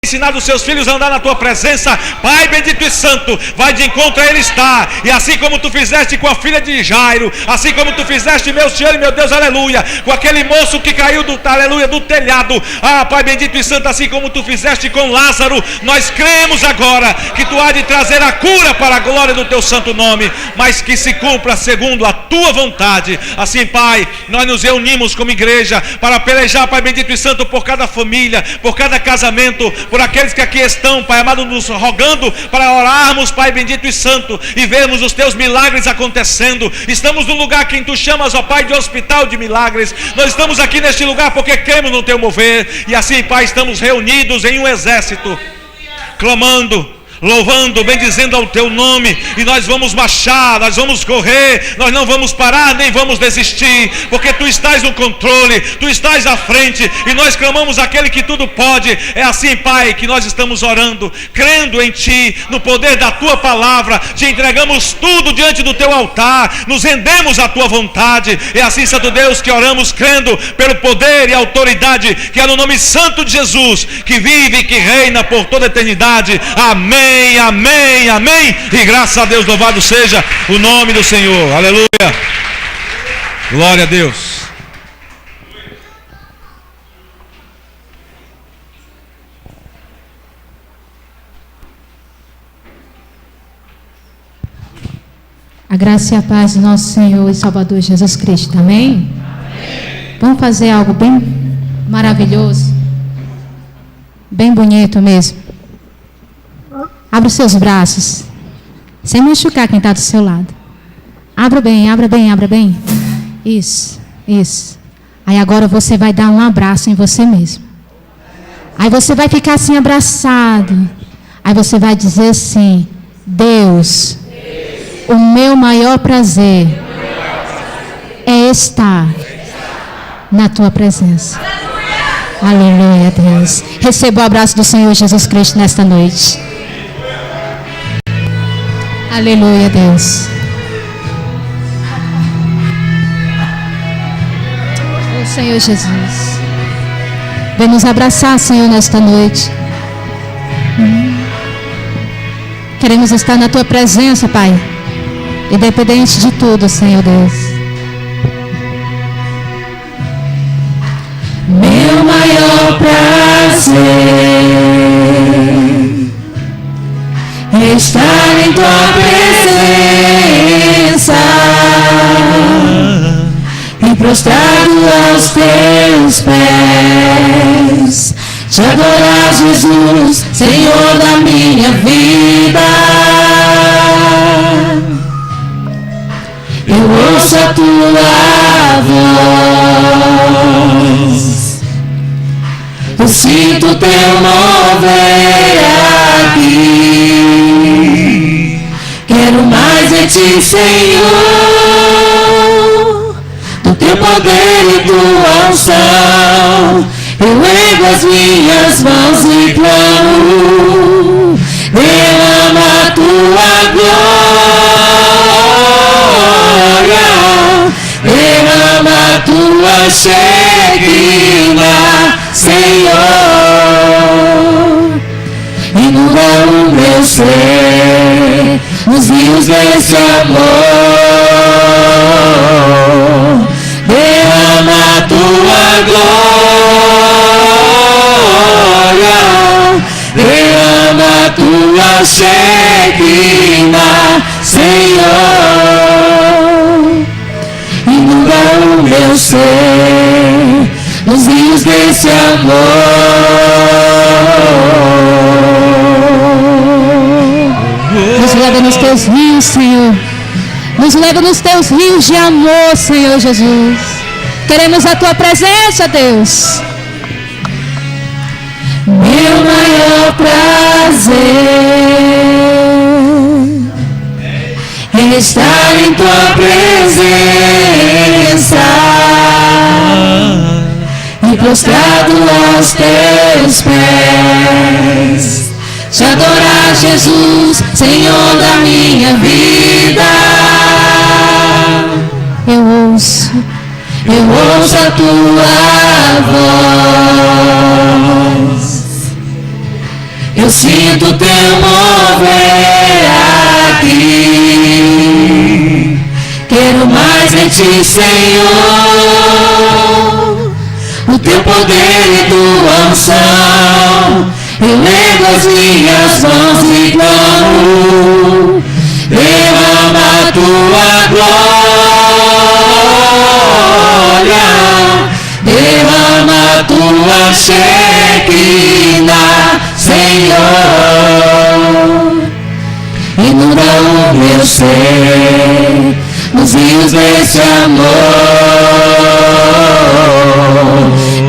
ensinado os seus filhos a andar na tua presença. Pai bendito e santo, vai de encontro a ele está. E assim como tu fizeste com a filha de Jairo, assim como tu fizeste, meu Senhor e meu Deus, aleluia, com aquele moço que caiu do telhado, Pai bendito e santo, assim como tu fizeste com Lázaro, nós cremos agora que tu há de trazer a cura para a glória do teu santo nome, mas que se cumpra segundo a tua vontade. Assim, Pai, nós nos reunimos como igreja para pelejar, Pai bendito e santo, por cada família, por cada casamento, por aqueles que aqui estão, Pai amado, nos rogando para orarmos, Pai bendito e santo, e vermos os teus milagres acontecendo. Estamos no lugar que tu chamas, ó Pai, de hospital de milagres. Nós estamos aqui neste lugar porque cremos no teu mover, e assim, Pai, estamos reunidos em um exército, clamando, louvando, bendizendo ao teu nome, e nós vamos marchar, nós vamos correr, nós não vamos parar, nem vamos desistir, porque tu estás no controle, tu estás à frente, e nós clamamos aquele que tudo pode. É assim, Pai, que nós estamos orando, crendo em ti, no poder da tua palavra, te entregamos tudo diante do teu altar, nos rendemos à tua vontade. É assim, Santo Deus, que oramos crendo pelo poder e autoridade que é no nome santo de Jesus, que vive e que reina por toda a eternidade. Amém. Amém, amém, e graças a Deus, louvado seja o nome do Senhor, aleluia, glória a Deus. A graça e a paz do nosso Senhor e Salvador Jesus Cristo, amém? Amém. Vamos fazer algo bem maravilhoso, bem bonito mesmo. Abra os seus braços, sem machucar quem está do seu lado. Abra bem, abra bem, abra bem. Isso, isso. Aí agora você vai dar um abraço em você mesmo. Aí você vai ficar assim abraçado. Aí você vai dizer assim: Deus, o meu maior prazer é estar na tua presença. Aleluia, Deus. Receba o abraço do Senhor Jesus Cristo nesta noite. Aleluia, Deus. Oh, Senhor Jesus, vem nos abraçar, Senhor, nesta noite. Queremos estar na tua presença, Pai, independente de tudo, Senhor Deus. Meu maior prazer estar em tua presença e prostrado aos teus pés, te adorar, Jesus, Senhor da minha vida. Eu ouço a tua voz, eu sinto teu mover aqui. Quero mais de ti, Senhor, do teu poder e tua unção. Eu ergo as minhas mãos e clamo, derrama a tua glória, derrama a tua Shekinah, Senhor. Inunda o meu ser nos rios desse amor, derrama a tua glória, derrama a tua Shekinah, Senhor. Inunda o meu ser nos rios desse amor. Nos leva nos teus rios, Senhor. Nos leva nos teus rios de amor, Senhor Jesus. Queremos a tua presença, Deus. Meu maior prazer é estar em tua presença e prostrado aos teus pés, te adorar, Jesus, Senhor da minha vida. Eu ouço a tua voz, Eu sinto teu mover aqui. Quero mais em ti, Senhor. O teu poder e tua unção. Eu levo as minhas mãos e clamo. Derrama a tua glória. Derrama a tua Shekinah, Senhor. Inunda o meu ser nos rios desse amor.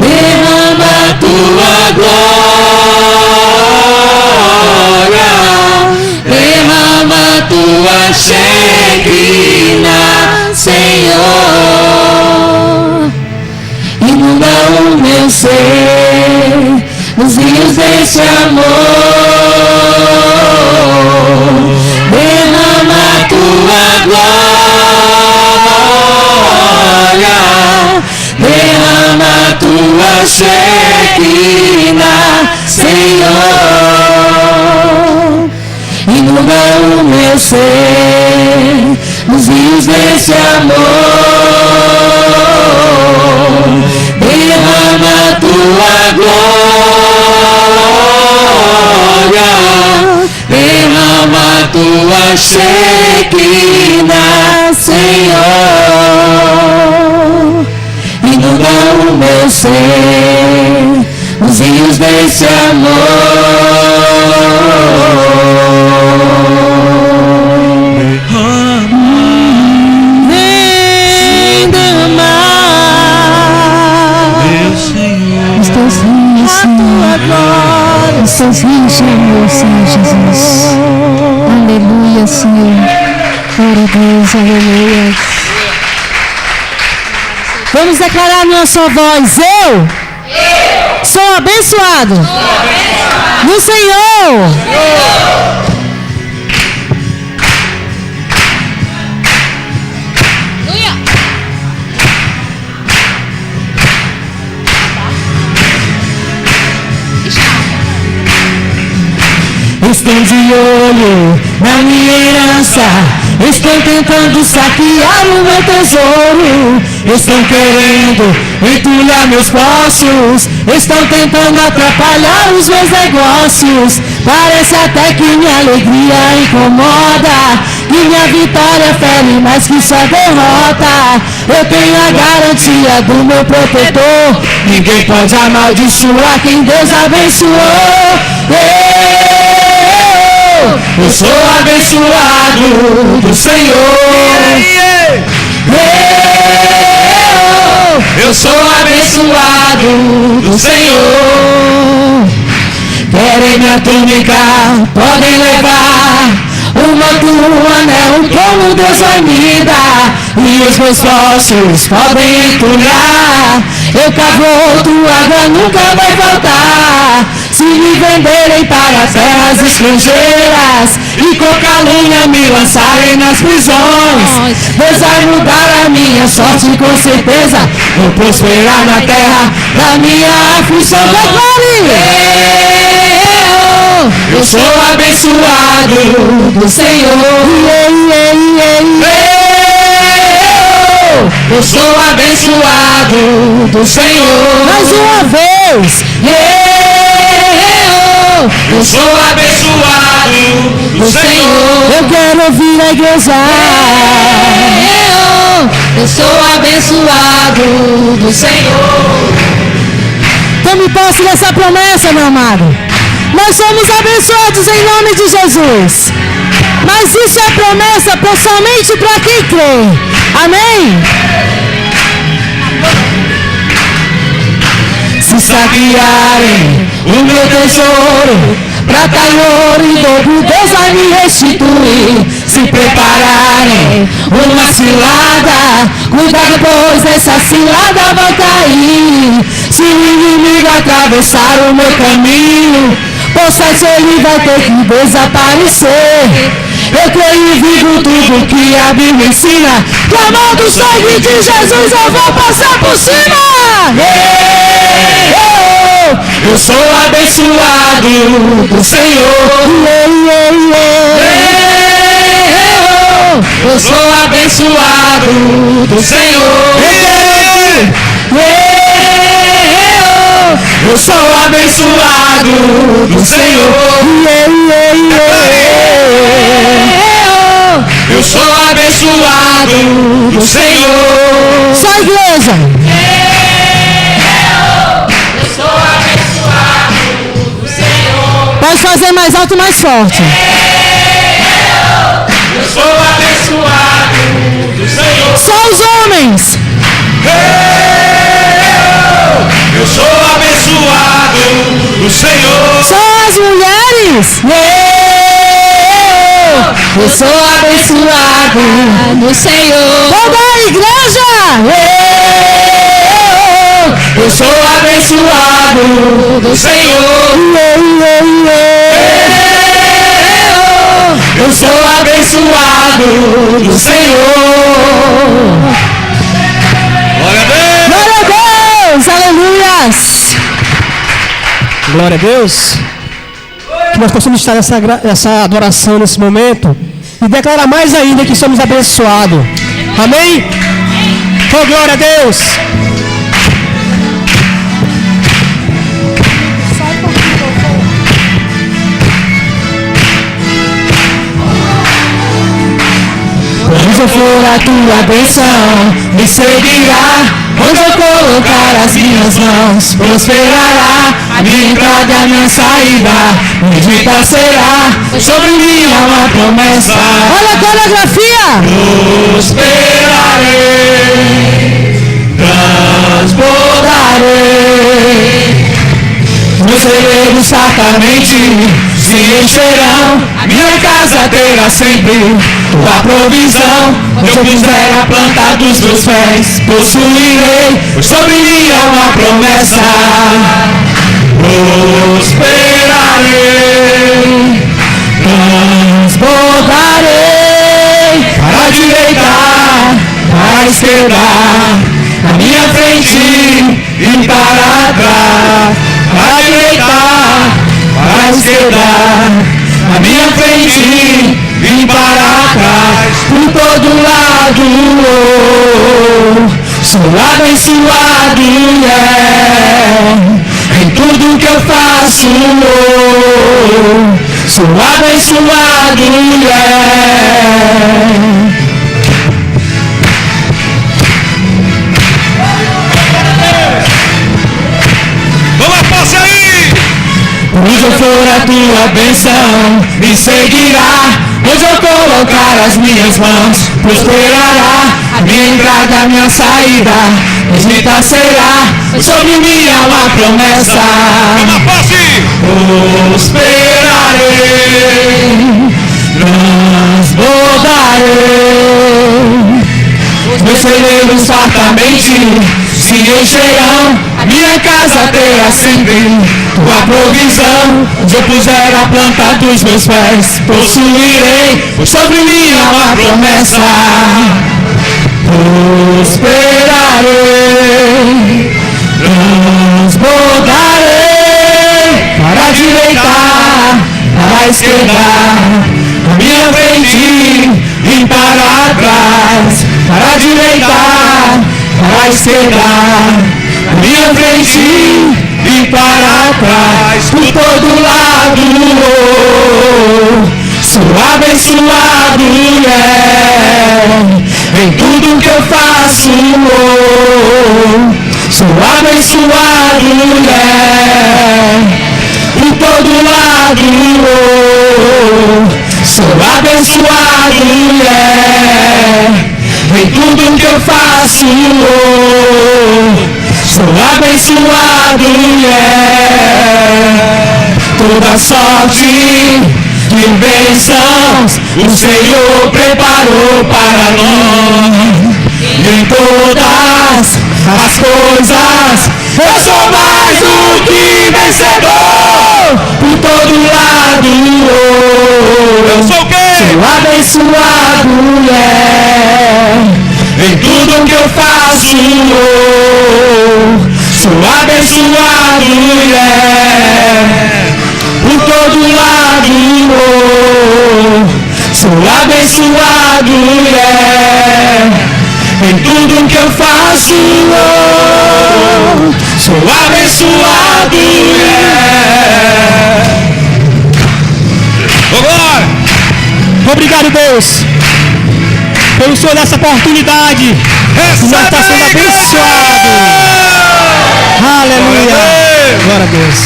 Derrama a tua glória. Derrama a tua Shekinah, Senhor. Inunda o meu ser nos rios desse amor. Derrama a tua glória. Derrama a tua Shekinah, Senhor. Inunda o meu ser nos rios desse amor. Derrama a tua glória. Derrama a tua Shekinah, Senhor. Inunda o meu ser nos rios desse amor. Vem derramar os teus rios, Senhor. Os teus rios, Senhor, Jesus. Aleluia, Senhor. Glória a Deus, aleluia. Vamos declarar na sua voz: eu sou abençoado no Senhor. Estão de olho na minha herança. Estão tentando saquear o meu tesouro. Estão querendo entulhar meus poços. Estão tentando atrapalhar os meus negócios. Parece até que minha alegria incomoda, que minha vitória fere mais que sua derrota. Eu tenho a garantia do meu protetor. Ninguém pode amaldiçoar quem Deus abençoou. Eu sou abençoado do Senhor. Eu sou abençoado do Senhor. Querem me atunicar, podem levar o manto, o anel, como Deus vai me dar. E os meus sócios podem entulhar. Eu cavo, tua água nunca vai faltar. Se me venderem para terras estrangeiras e com calúnia me lançarem nas prisões, Deus vai mudar a minha sorte com certeza. Vou prosperar na terra da minha aflição. Eu sou abençoado do Senhor. Eu sou abençoado do Senhor. Mais uma vez. Eu sou abençoado do Senhor. Eu quero ouvir a igreja. Eu sou abençoado do Senhor. Tome posse dessa promessa, meu amado. Nós somos abençoados em nome de Jesus. Mas isso é promessa somente para quem crê. Amém? Se saquearem o meu tesouro, prata e ouro em dobro, Deus vai me restituir. Se prepararem uma cilada, cuidado, pois essa cilada vai cair. Se o inimigo atravessar o meu caminho, por certo ele vai ter que desaparecer. Eu creio e vivo tudo que a Bíblia ensina. Clamando o sangue de Jesus, eu vou passar por cima. Eu sou abençoado do Senhor. Eu sou abençoado do Senhor. Eu sou abençoado do Senhor. Eu sou abençoado do Senhor. Só a igreja. Eu sou abençoado do Senhor. Pode fazer mais alto e mais forte. Eu sou abençoado do Senhor. Só os homens. Eu sou abençoado do Senhor. Só as mulheres. Eu sou abençoado do Senhor. Toda a igreja. Eu sou abençoado do Senhor. Eu sou abençoado do Senhor. Glória a Deus. Glória a Deus. Aleluias. Glória a Deus. Que nós possamos estar nessa adoração nesse momento e declarar mais ainda que somos abençoados. Amém? Oh, glória a Deus. Onde eu for a tua bênção me seguirá. Onde eu colocar as minhas mãos prosperará. A minha entrada e a minha saída bendita será. Sobre mim há uma promessa. Olha a coreografia. Prosperarei, transbordarei. Meus celeiros fartamente se encherão. A minha casa terá sempre tua provisão. Onde eu puser a planta dos meus pés, possuirei. Pois sobre mim há uma promessa. Prosperarei, transbordarei. Para a direita, para a esquerda, na minha frente e para trás. Para a direita, para a esquerda, na minha frente e para trás. Por todo lado, sou abençoado, em tudo que eu faço, sou abençoado, Onde eu for a tua bênção me seguirá. Onde eu colocar as minhas mãos prosperará. A minha entrada, a minha saída bendita será. Sobre mim há uma promessa. Prosperarei, transbordarei. Meus celeiros fartamente se encherão. A minha casa terá sempre tua provisão. Onde eu puser a planta dos meus pés, possuirei. Pois sobre mim há uma promessa. Prosperarei, transbordarei. Para a direita, para a esquerda, na minha frente e para trás. Para a direita, para a esquerda, na minha frente e para trás. Por todo lado, sou abençoado, em tudo que eu faço, sou abençoado, por todo lado, sou abençoado, em tudo que eu faço, sou abençoado, toda sorte de bênçãos o Senhor preparou para nós. E em todas as coisas eu sou mais do que vencedor. Por todo lado Eu sou o quê? sou abençoado, em tudo que eu faço, Sou abençoado, por todo lado, sou abençoado, em tudo que eu faço, sou abençoado, Obrigado, Deus, pelo Senhor dessa oportunidade. Nós estamos sendo abençoados. Aleluia. Glória a Deus.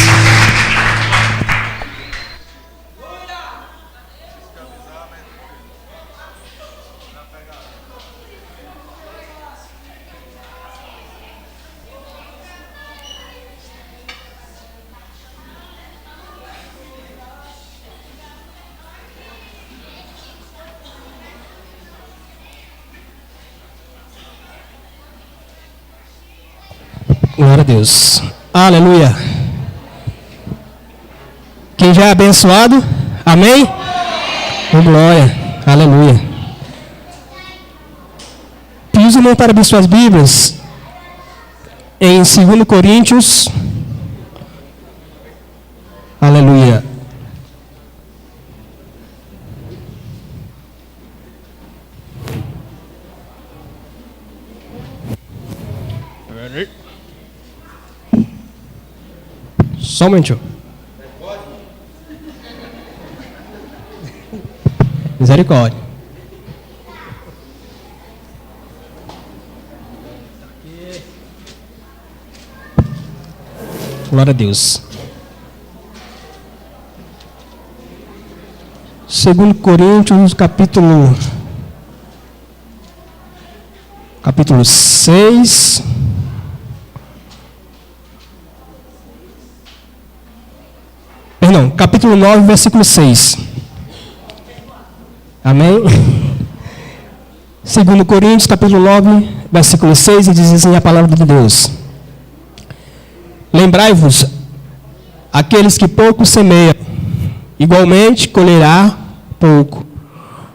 Glória a Deus. Aleluia. Quem já é abençoado? Amém? Oh, glória. Aleluia. Pedi os irmãos para abrir suas Bíblias em 2 Coríntios. Aleluia. Só um momentinho. Misericórdia. Glória a Deus. 2 Coríntios, capítulo 6. Perdão, capítulo 9, versículo 6. Amém? 2 Coríntios, capítulo 9, versículo 6, e diz assim a palavra de Deus: Lembrai-vos, aqueles que pouco semeiam, igualmente colherá pouco.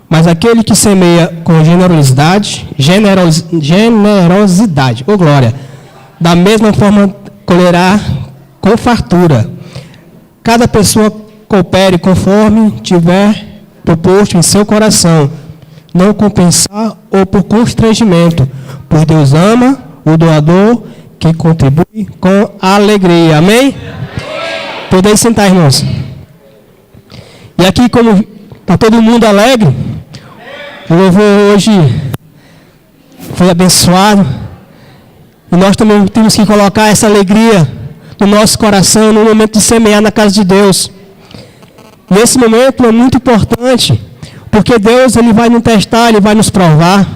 Mas aquele que semeia com generosidade, oh glória, da mesma forma colherá com fartura. Cada pessoa coopere conforme tiver proposto em seu coração, não com pensar ou por constrangimento, pois Deus ama o doador que contribui com alegria. Amém? Podeis sentar, irmãos. E aqui, como está todo mundo alegre, o louvor hoje foi abençoado, e nós também temos que colocar essa alegria no nosso coração no momento de semear na casa de Deus. Nesse momento é muito importante, porque Deus ele vai nos testar, Ele vai nos provar.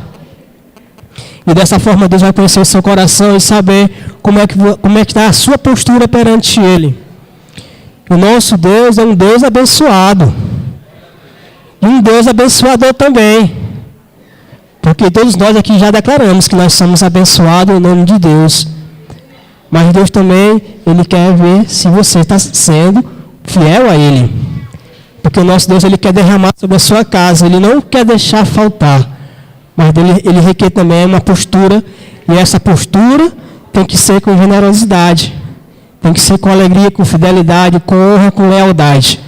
E dessa forma Deus vai conhecer o seu coração e saber como é que está a sua postura perante Ele. O nosso Deus é um Deus abençoado. E um Deus abençoador também. Porque todos nós aqui já declaramos que nós somos abençoados em nome de Deus. Mas Deus também, Ele quer ver se você está sendo fiel a Ele. Porque o nosso Deus, Ele quer derramar sobre a sua casa. Ele não quer deixar faltar. Mas Ele requer também uma postura. E essa postura tem que ser com generosidade. Tem que ser com alegria, com fidelidade, com honra, com lealdade.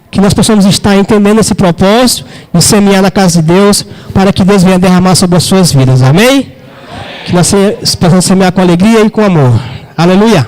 Que nós possamos estar entendendo esse propósito de semear na casa de Deus, para que Deus venha derramar sobre as suas vidas. Amém? Que nós possamos semear com alegria e com amor. Aleluia.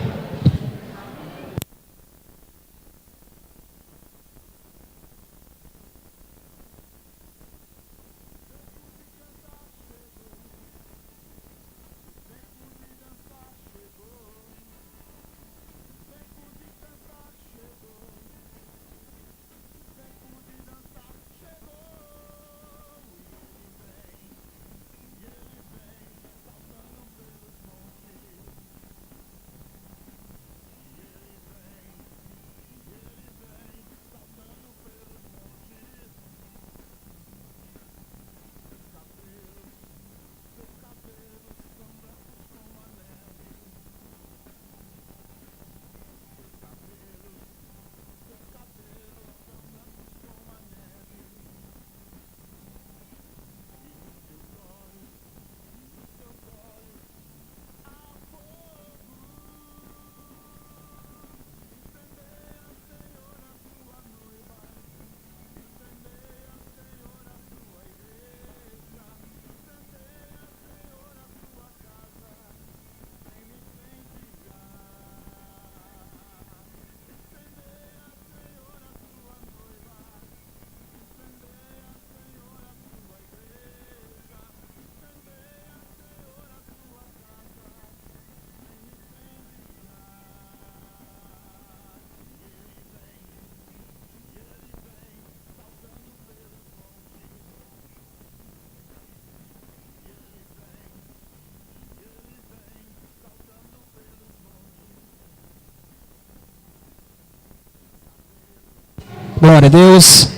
Glória a Deus.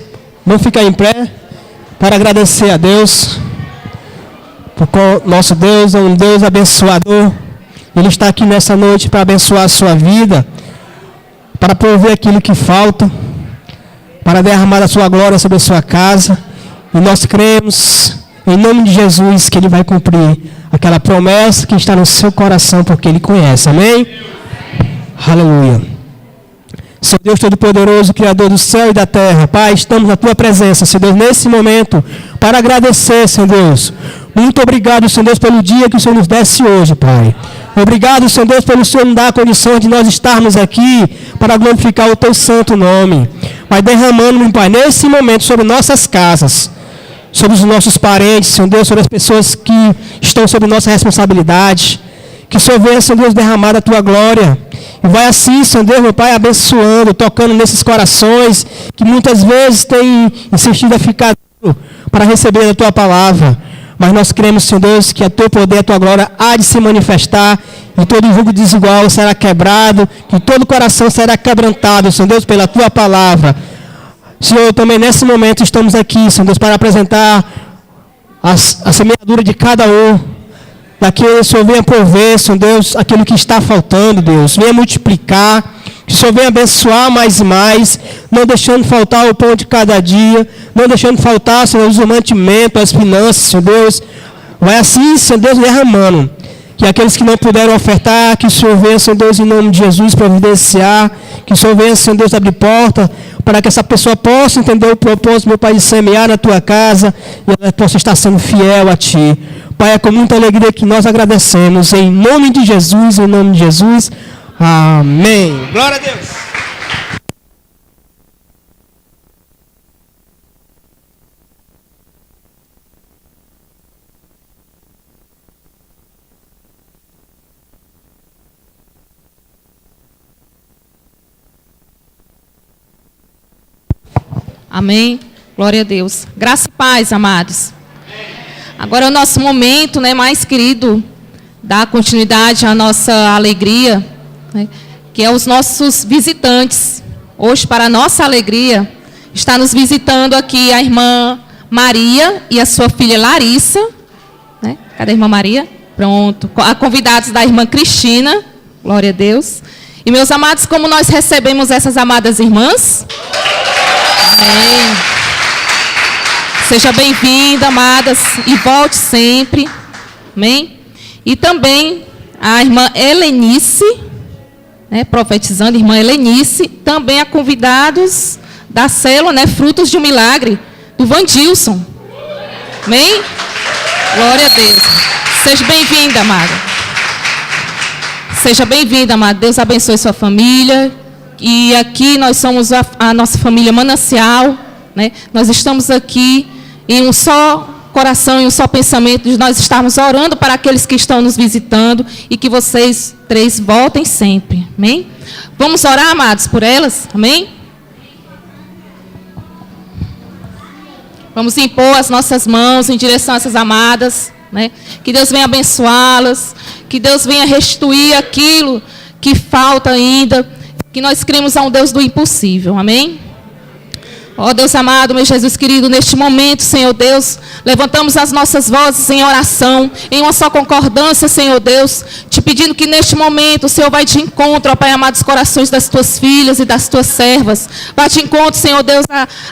Vamos ficar em pé para agradecer a Deus, porque o nosso Deus é um Deus abençoador. Ele está aqui nessa noite para abençoar a sua vida, para prover aquilo que falta, para derramar a sua glória sobre a sua casa. E nós cremos, em nome de Jesus, que Ele vai cumprir aquela promessa que está no seu coração, porque Ele conhece. Amém? Aleluia. Senhor Deus Todo-Poderoso, Criador do céu e da terra, Pai, estamos na Tua presença, Senhor Deus, nesse momento, para agradecer, Senhor Deus. Muito obrigado, Senhor Deus, pelo dia que o Senhor nos desse hoje, Pai. Obrigado, Senhor Deus, pelo Senhor nos dar a condição de nós estarmos aqui para glorificar o Teu santo nome. Pai, derramando, meu Pai, nesse momento sobre nossas casas, sobre os nossos parentes, Senhor Deus, sobre as pessoas que estão sob nossa responsabilidade. Que o Senhor venha, Senhor Deus, derramar a Tua glória. E vai assim, Senhor Deus, meu Pai, abençoando, tocando nesses corações que muitas vezes têm insistido a ficar para receber a Tua palavra. Mas nós cremos, Senhor Deus, que a Teu poder, a Tua glória há de se manifestar e todo jugo desigual será quebrado, que todo coração será quebrantado, Senhor Deus, pela Tua palavra. Senhor, também nesse momento estamos aqui, Senhor Deus, para apresentar a semeadura de cada um. Daquele, Senhor, venha prover, Senhor Deus, aquilo que está faltando, Deus. Venha multiplicar, que o Senhor venha abençoar mais e mais, não deixando faltar o pão de cada dia, não deixando faltar, Senhor Deus, o mantimento, as finanças, Senhor Deus. Vai assim, Senhor Deus, derramando. Que aqueles que não puderam ofertar, que o Senhor venha, Senhor Deus, em nome de Jesus, providenciar. Que o Senhor venha, Senhor Deus, abrir porta para que essa pessoa possa entender o propósito, meu Pai, de semear na Tua casa e ela possa estar sendo fiel a Ti. Pai, é com muita alegria que nós agradecemos. Em nome de Jesus, em nome de Jesus. Amém. Glória a Deus. Amém. Glória a Deus. Graça e paz, amados. Agora é o nosso momento, né, mais querido, dar continuidade à nossa alegria, né, que é os nossos visitantes. Hoje, para a nossa alegria, está nos visitando aqui a irmã Maria e a sua filha Larissa. Né? Cadê a irmã Maria? Pronto. A convidados da irmã Cristina. Glória a Deus. E, meus amados, como nós recebemos essas amadas irmãs? Amém. Seja bem-vinda, amadas, e volte sempre. Amém? E também a irmã Helenice, né, profetizando, irmã Helenice, também a convidados da célula, né, Frutos de um Milagre, do Vandilson. Amém? Glória a Deus. Seja bem-vinda, amada. Seja bem-vinda, amada. Deus abençoe sua família. E aqui nós somos a nossa família Manancial, né? Nós estamos aqui em um só coração, em um só pensamento, de nós estarmos orando para aqueles que estão nos visitando e que vocês três voltem sempre. Amém? Vamos orar, amados, por elas? Amém? Vamos impor as nossas mãos em direção a essas amadas, né? Que Deus venha abençoá-las, que Deus venha restituir aquilo que falta ainda, que nós cremos a um Deus do impossível. Amém? Ó Deus amado, meu Jesus querido, neste momento, Senhor Deus, levantamos as nossas vozes em oração, em uma só concordância, Senhor Deus, te pedindo que neste momento o Senhor vai de encontro, ó Pai amado, os corações das tuas filhas e das tuas servas. Vai de encontro, Senhor Deus,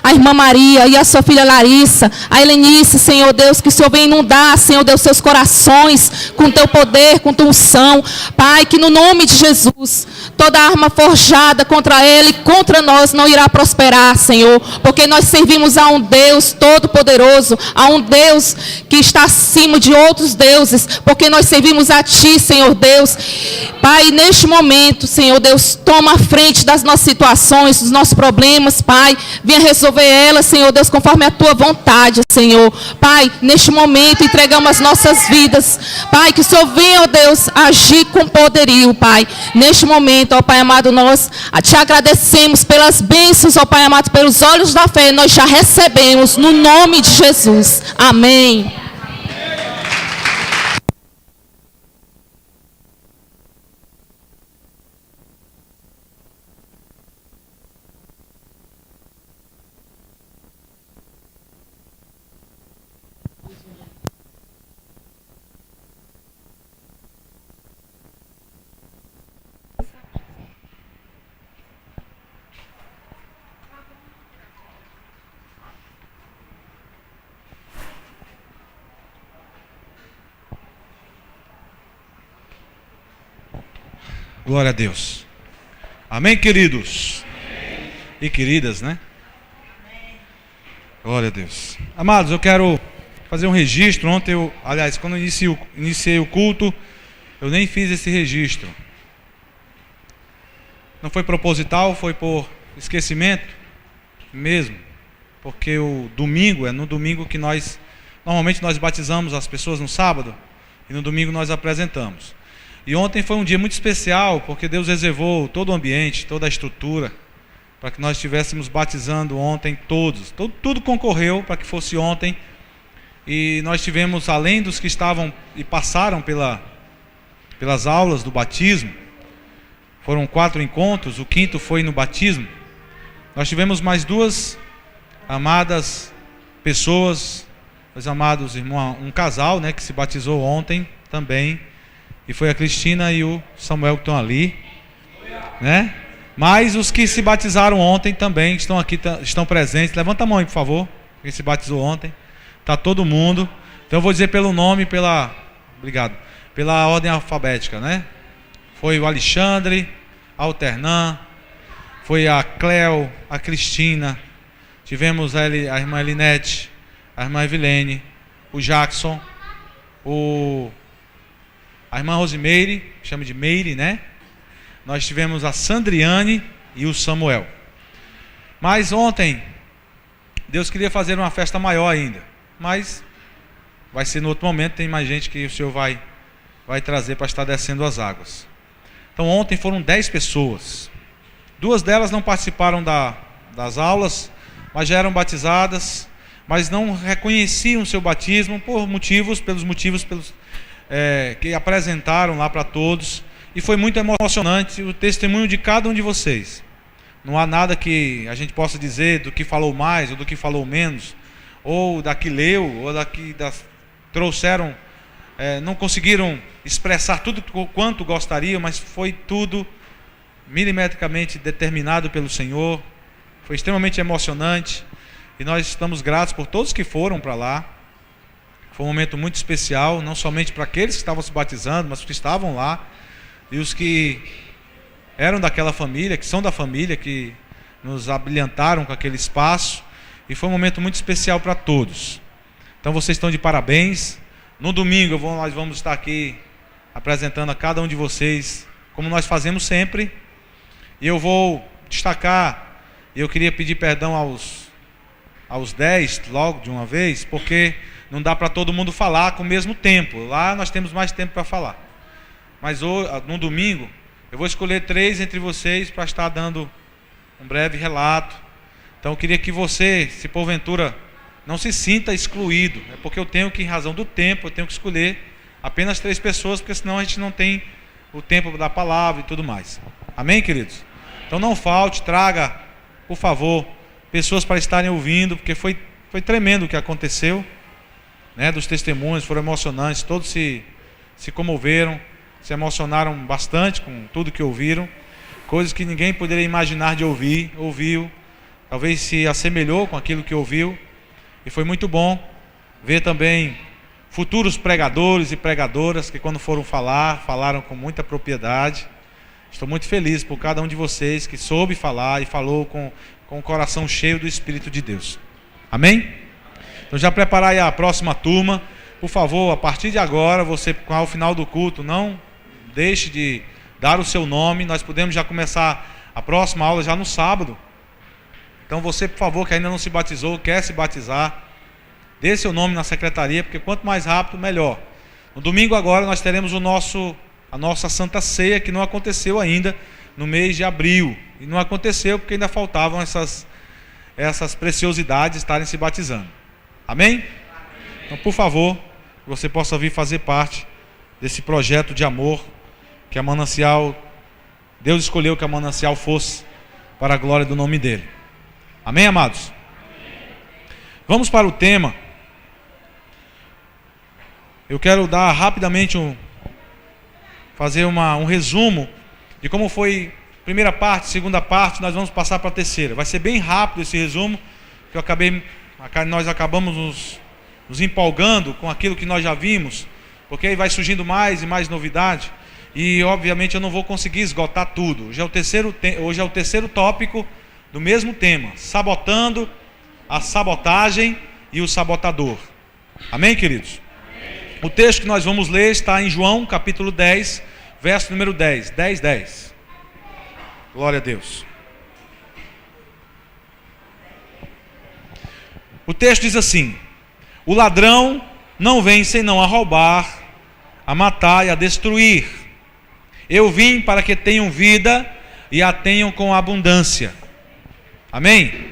a irmã Maria e a sua filha Larissa, a Helenice, Senhor Deus, que o Senhor venha inundar, Senhor Deus, seus corações com teu poder, com tua unção. Pai, que no nome de Jesus, toda arma forjada contra ele e contra nós não irá prosperar, Senhor, porque nós servimos a um Deus todo-poderoso, a um Deus que está acima de outros deuses, porque nós servimos a Ti, Senhor Deus. Pai, neste momento, Senhor Deus, toma a frente das nossas situações, dos nossos problemas, Pai, venha resolver elas, Senhor Deus, conforme a Tua vontade, Senhor. Pai, neste momento entregamos as nossas vidas, Pai, que o Senhor venha, ó Deus, agir com poderio, Pai. Neste momento, ó Pai amado, nós Te agradecemos pelas bênçãos, ó Pai amado, pelos olhos da fé, nós já recebemos no nome de Jesus. Amém. Glória a Deus. Amém, queridos? Amém. E queridas, né? Amém. Glória a Deus. Amados, eu quero fazer um registro. Ontem quando eu iniciei o culto, eu nem fiz esse registro. Não foi proposital, foi por esquecimento mesmo. Porque o domingo, é no domingo que normalmente nós batizamos as pessoas no sábado, e no domingo nós apresentamos. E ontem foi um dia muito especial, porque Deus reservou todo o ambiente, toda a estrutura, para que nós estivéssemos batizando ontem todos. Tudo concorreu para que fosse ontem. E nós tivemos, além dos que estavam e passaram pelas aulas do batismo, foram 4 encontros, o 5º foi no batismo. Nós tivemos mais 2 amadas pessoas, os amados irmãos, um casal, né, que se batizou ontem também. E foi a Cristina e o Samuel que estão ali, né? Mas os que se batizaram ontem também estão aqui, estão presentes. Levanta a mão aí, por favor. Quem se batizou ontem. Está todo mundo. Então eu vou dizer pelo nome, obrigado, pela ordem alfabética, né? Foi o Alexandre, a Alternan, foi a Cleo, a Cristina. Tivemos a irmã Elinete, a irmã Evilene, o Jackson, a irmã Rosimeire, chama de Meire, né? Nós tivemos a Sandriane e o Samuel. Mas ontem, Deus queria fazer uma festa maior ainda. Mas vai ser no outro momento, tem mais gente que o Senhor vai trazer para estar descendo as águas. Então ontem foram 10 pessoas. 2 delas não participaram das aulas, mas já eram batizadas, mas não reconheciam o seu batismo pelos motivos que apresentaram lá para todos. E foi muito emocionante o testemunho de cada um de vocês. Não há nada que a gente possa dizer do que falou mais ou do que falou menos, ou da que leu, ou da que trouxeram, não conseguiram expressar tudo quanto gostariam, mas foi tudo milimetricamente determinado pelo Senhor. Foi extremamente emocionante e nós estamos gratos por todos que foram para lá. Foi um momento muito especial, não somente para aqueles que estavam se batizando, mas os que estavam lá e os que eram daquela família, que são da família, que nos abrilhantaram com aquele espaço. E foi um momento muito especial para todos. Então vocês estão de parabéns. No domingo nós vamos estar aqui apresentando a cada um de vocês, como nós fazemos sempre. E eu vou destacar, e eu queria pedir perdão aos 10 logo de uma vez, porque não dá para todo mundo falar com o mesmo tempo. Lá nós temos mais tempo para falar. Mas no domingo, eu vou escolher 3 entre vocês para estar dando um breve relato. Então eu queria que você, se porventura, não se sinta excluído. É porque eu tenho que, em razão do tempo, eu tenho que escolher apenas 3 pessoas, porque senão a gente não tem o tempo da palavra e tudo mais. Amém, queridos? Então não falte, traga, por favor, pessoas para estarem ouvindo, porque foi tremendo o que aconteceu, né? Dos testemunhos, foram emocionantes, todos se comoveram, se emocionaram bastante com tudo que ouviram, coisas que ninguém poderia imaginar de ouviu, talvez se assemelhou com aquilo que ouviu, e foi muito bom ver também futuros pregadores e pregadoras que quando foram falaram com muita propriedade. Estou muito feliz por cada um de vocês que soube falar e falou com o coração cheio do Espírito de Deus. Amém? Então já preparar aí a próxima turma. Por favor, a partir de agora, você ao final do culto, não deixe de dar o seu nome. Nós podemos já começar a próxima aula já no sábado. Então você, por favor, que ainda não se batizou, quer se batizar, dê seu nome na secretaria, porque quanto mais rápido, melhor. No domingo agora nós teremos a nossa Santa Ceia, que não aconteceu ainda no mês de abril. E não aconteceu porque ainda faltavam essas preciosidades estarem se batizando. Amém? Então, por favor, você possa vir fazer parte desse projeto de amor que a Manancial, Deus escolheu que a Manancial fosse para a glória do nome dele. Amém, amados? Vamos para o tema. Eu quero dar rapidamente fazer um resumo de como foi a primeira parte, segunda parte, nós vamos passar para a terceira. Vai ser bem rápido esse resumo, que nós acabamos nos empolgando com aquilo que nós já vimos, porque aí vai surgindo mais e mais novidade. E obviamente eu não vou conseguir esgotar tudo. Hoje é o terceiro tópico do mesmo tema: sabotando, a sabotagem e o sabotador. Amém, queridos? Amém. O texto que nós vamos ler está em João capítulo 10, verso número 10. 10. Glória a Deus. O texto diz assim: o ladrão não vem senão a roubar, a matar e a destruir. Eu vim para que tenham vida e a tenham com abundância. Amém?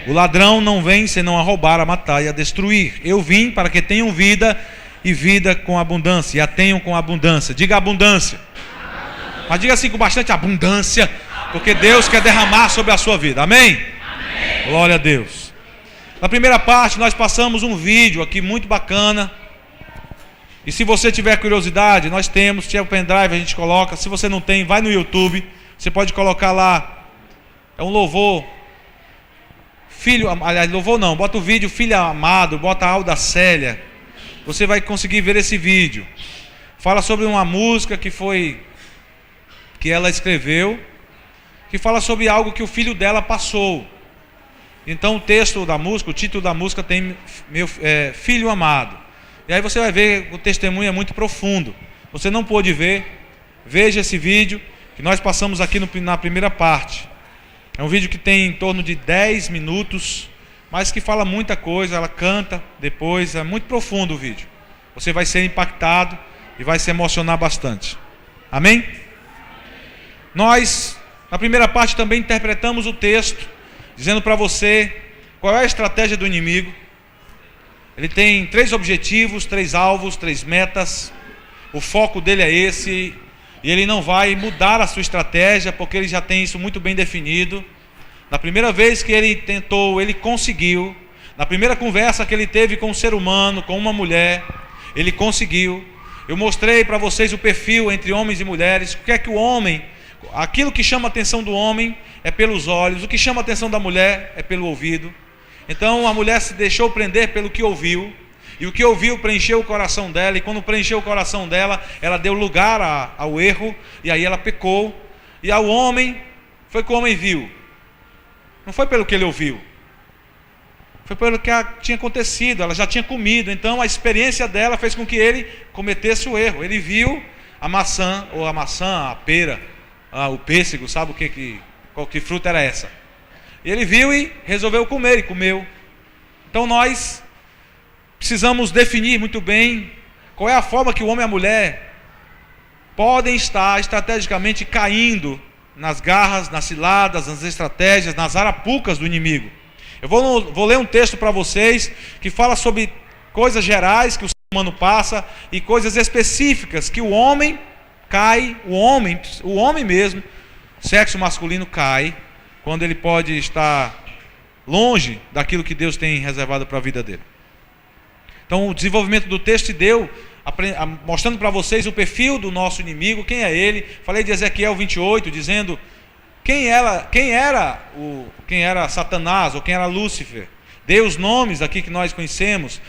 O ladrão não vem senão a roubar, a matar e a destruir. Eu vim para que tenham vida e vida com abundância, e a tenham com abundância. Diga abundância. Mas diga assim com bastante abundância, porque Deus quer derramar sobre a sua vida. Amém? Amém. Glória a Deus. Na primeira parte nós passamos um vídeo aqui muito bacana. E se você tiver curiosidade, nós temos, se é o pendrive a gente coloca. Se você não tem, vai no YouTube. Você pode colocar lá. É um louvor. Filho, aliás, louvor não. Bota o vídeo Filho Amado, bota a Alda Célia. Você vai conseguir ver esse vídeo. Fala sobre uma música que ela escreveu, que fala sobre algo que o filho dela passou. Então o texto da música, o título da música tem Filho Amado. E aí você vai ver que o testemunho é muito profundo. Você não pôde ver, veja esse vídeo que nós passamos aqui na primeira parte. É um vídeo que tem em torno de 10 minutos, mas que fala muita coisa. Ela canta depois, é muito profundo o vídeo. Você vai ser impactado e vai se emocionar bastante. Amém? Nós, na primeira parte, também interpretamos o texto, dizendo para você qual é a estratégia do inimigo. Ele tem 3 objetivos, 3 alvos, 3 metas. O foco dele é esse. E ele não vai mudar a sua estratégia, porque ele já tem isso muito bem definido. Na primeira vez que ele tentou, ele conseguiu. Na primeira conversa que ele teve com um ser humano, com uma mulher, ele conseguiu. Eu mostrei para vocês o perfil entre homens e mulheres. O que é que o homem, aquilo que chama a atenção do homem é pelos olhos, o que chama a atenção da mulher é pelo ouvido. Então a mulher se deixou prender pelo que ouviu, e o que ouviu preencheu o coração dela, e quando preencheu o coração dela, ela deu lugar ao erro, e aí ela pecou. E ao homem, foi o que o homem viu, não foi pelo que ele ouviu, foi pelo que tinha acontecido. Ela já tinha comido, então a experiência dela fez com que ele cometesse o erro. Ele viu a maçã, a pera, o pêssego, sabe qual que fruta era essa? Ele viu e resolveu comer, e comeu. Então nós precisamos definir muito bem qual é a forma que o homem e a mulher podem estar estrategicamente caindo nas garras, nas ciladas, nas estratégias, nas arapucas do inimigo. Eu vou ler um texto para vocês que fala sobre coisas gerais que o ser humano passa e coisas específicas que o homem cai, o homem mesmo, sexo masculino cai, quando ele pode estar longe daquilo que Deus tem reservado para a vida dele. Então o desenvolvimento do texto deu, mostrando para vocês o perfil do nosso inimigo, quem é ele. Falei de Ezequiel 28, dizendo quem era Satanás, ou quem era Lúcifer. Dei os nomes aqui que nós conhecemos: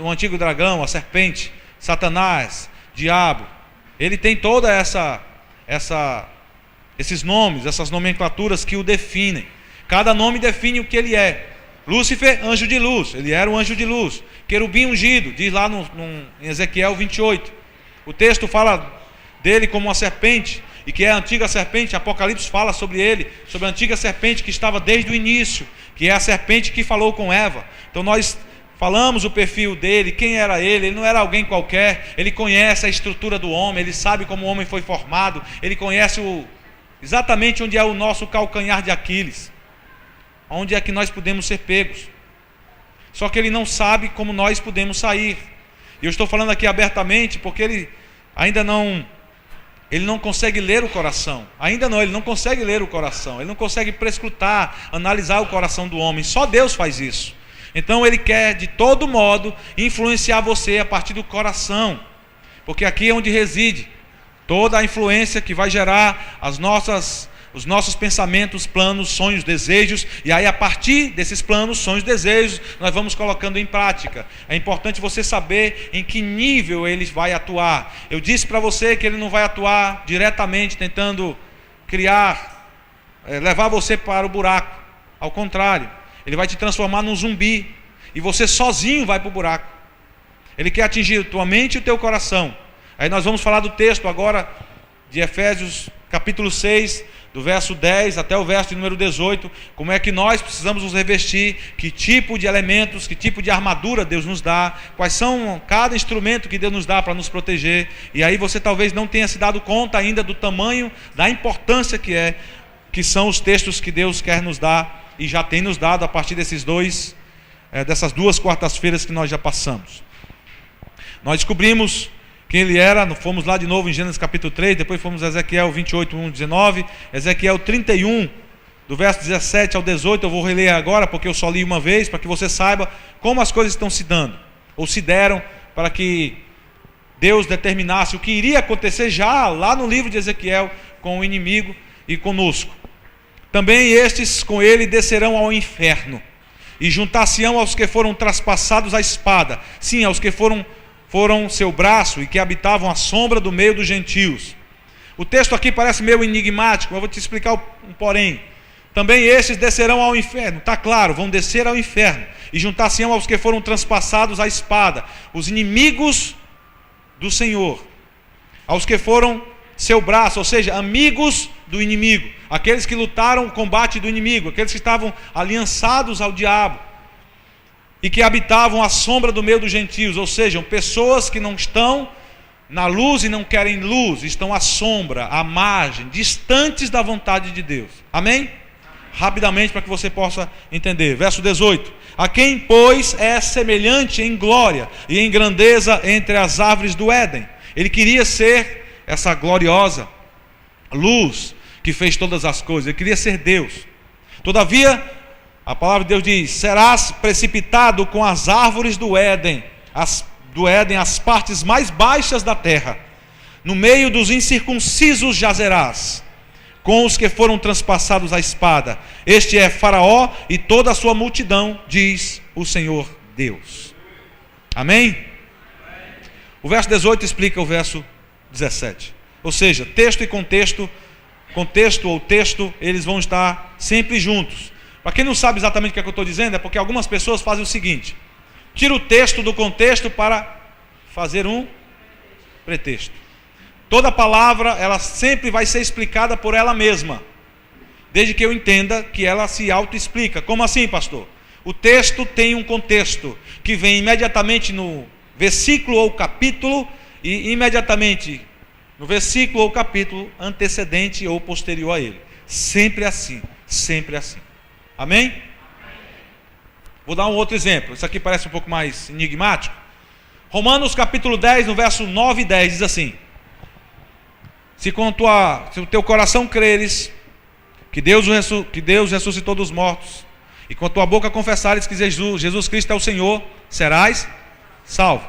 o antigo dragão, a serpente, Satanás, diabo. Ele tem toda esses nomes, essas nomenclaturas que o definem. Cada nome define o que ele é. Lúcifer, anjo de luz, ele era um anjo de luz. Querubim ungido, diz lá em Ezequiel 28. O texto fala dele como uma serpente, e que é a antiga serpente. Apocalipse fala sobre ele, sobre a antiga serpente que estava desde o início, que é a serpente que falou com Eva. Então nós falamos o perfil dele, quem era ele. Ele não era alguém qualquer. Ele conhece a estrutura do homem, ele sabe como o homem foi formado, ele conhece exatamente onde é o nosso calcanhar de Aquiles, onde é que nós podemos ser pegos. Só que ele não sabe como nós podemos sair. E eu estou falando aqui abertamente porque ele não consegue ler o coração. Ele não consegue ler o coração. Ele não consegue prescrutar, analisar o coração do homem. Só Deus faz isso. Então ele quer de todo modo influenciar você a partir do coração, porque aqui é onde reside toda a influência que vai gerar as nossas os nossos pensamentos, planos, sonhos, desejos, e aí a partir desses planos, sonhos, desejos, nós vamos colocando em prática. É importante você saber em que nível ele vai atuar. Eu disse para você que ele não vai atuar diretamente tentando levar você para o buraco. Ao contrário, ele vai te transformar num zumbi, e você sozinho vai para o buraco. Ele quer atingir a tua mente e o teu coração. Aí nós vamos falar do texto agora de Efésios capítulo 6, do verso 10 até o verso de número 18, como é que nós precisamos nos revestir, que tipo de elementos, que tipo de armadura Deus nos dá, quais são cada instrumento que Deus nos dá para nos proteger. E aí você talvez não tenha se dado conta ainda do tamanho, da importância que são os textos que Deus quer nos dar, e já tem nos dado a partir dessas 2 quartas-feiras que nós já passamos. Nós descobrimos quem ele era, fomos lá de novo em Gênesis capítulo 3, depois fomos a Ezequiel 28, 1, 19, Ezequiel 31, do verso 17 ao 18, eu vou reler agora, porque eu só li uma vez, para que você saiba como as coisas estão se dando, ou se deram, para que Deus determinasse o que iria acontecer já lá no livro de Ezequiel, com o inimigo e conosco. Também estes com ele descerão ao inferno, e juntar-se-ão aos que foram traspassados à espada, sim, aos que foram seu braço e que habitavam a sombra do meio dos gentios. O texto aqui parece meio enigmático, mas eu vou te explicar um porém. Também estes descerão ao inferno, está claro, vão descer ao inferno, e juntar-se-ão aos que foram transpassados à espada, os inimigos do Senhor, aos que foram seu braço, ou seja, amigos do inimigo, aqueles que lutaram o combate do inimigo, aqueles que estavam aliançados ao diabo, e que habitavam a sombra do meio dos gentios, ou seja, pessoas que não estão na luz e não querem luz, estão à sombra, à margem, distantes da vontade de Deus. Amém? Rapidamente para que você possa entender. Verso 18. A quem, pois, é semelhante em glória e em grandeza entre as árvores do Éden. Ele queria ser essa gloriosa luz que fez todas as coisas. Ele queria ser Deus. Todavia, a palavra de Deus diz: serás precipitado com as árvores do Éden, as partes mais baixas da terra. No meio dos incircuncisos jazerás, com os que foram transpassados à espada. Este é Faraó e toda a sua multidão, diz o Senhor Deus. Amém? O verso 18 explica o verso 17. Ou seja, texto e contexto, eles vão estar sempre juntos. Para quem não sabe exatamente o que é que eu estou dizendo, é porque algumas pessoas fazem o seguinte: tira o texto do contexto para fazer um pretexto. Toda palavra, ela sempre vai ser explicada por ela mesma, desde que eu entenda que ela se auto-explica. Como assim, pastor? O texto tem um contexto que vem imediatamente no versículo ou capítulo, e imediatamente no versículo ou capítulo antecedente ou posterior a ele. Sempre assim, sempre assim. Amém? Vou dar um outro exemplo. Isso aqui parece um pouco mais enigmático. Romanos capítulo 10, no verso 9 e 10, diz assim: se o teu coração creres que Deus ressuscitou dos mortos, e com a tua boca confessares que Jesus Cristo é o Senhor, serás salvo.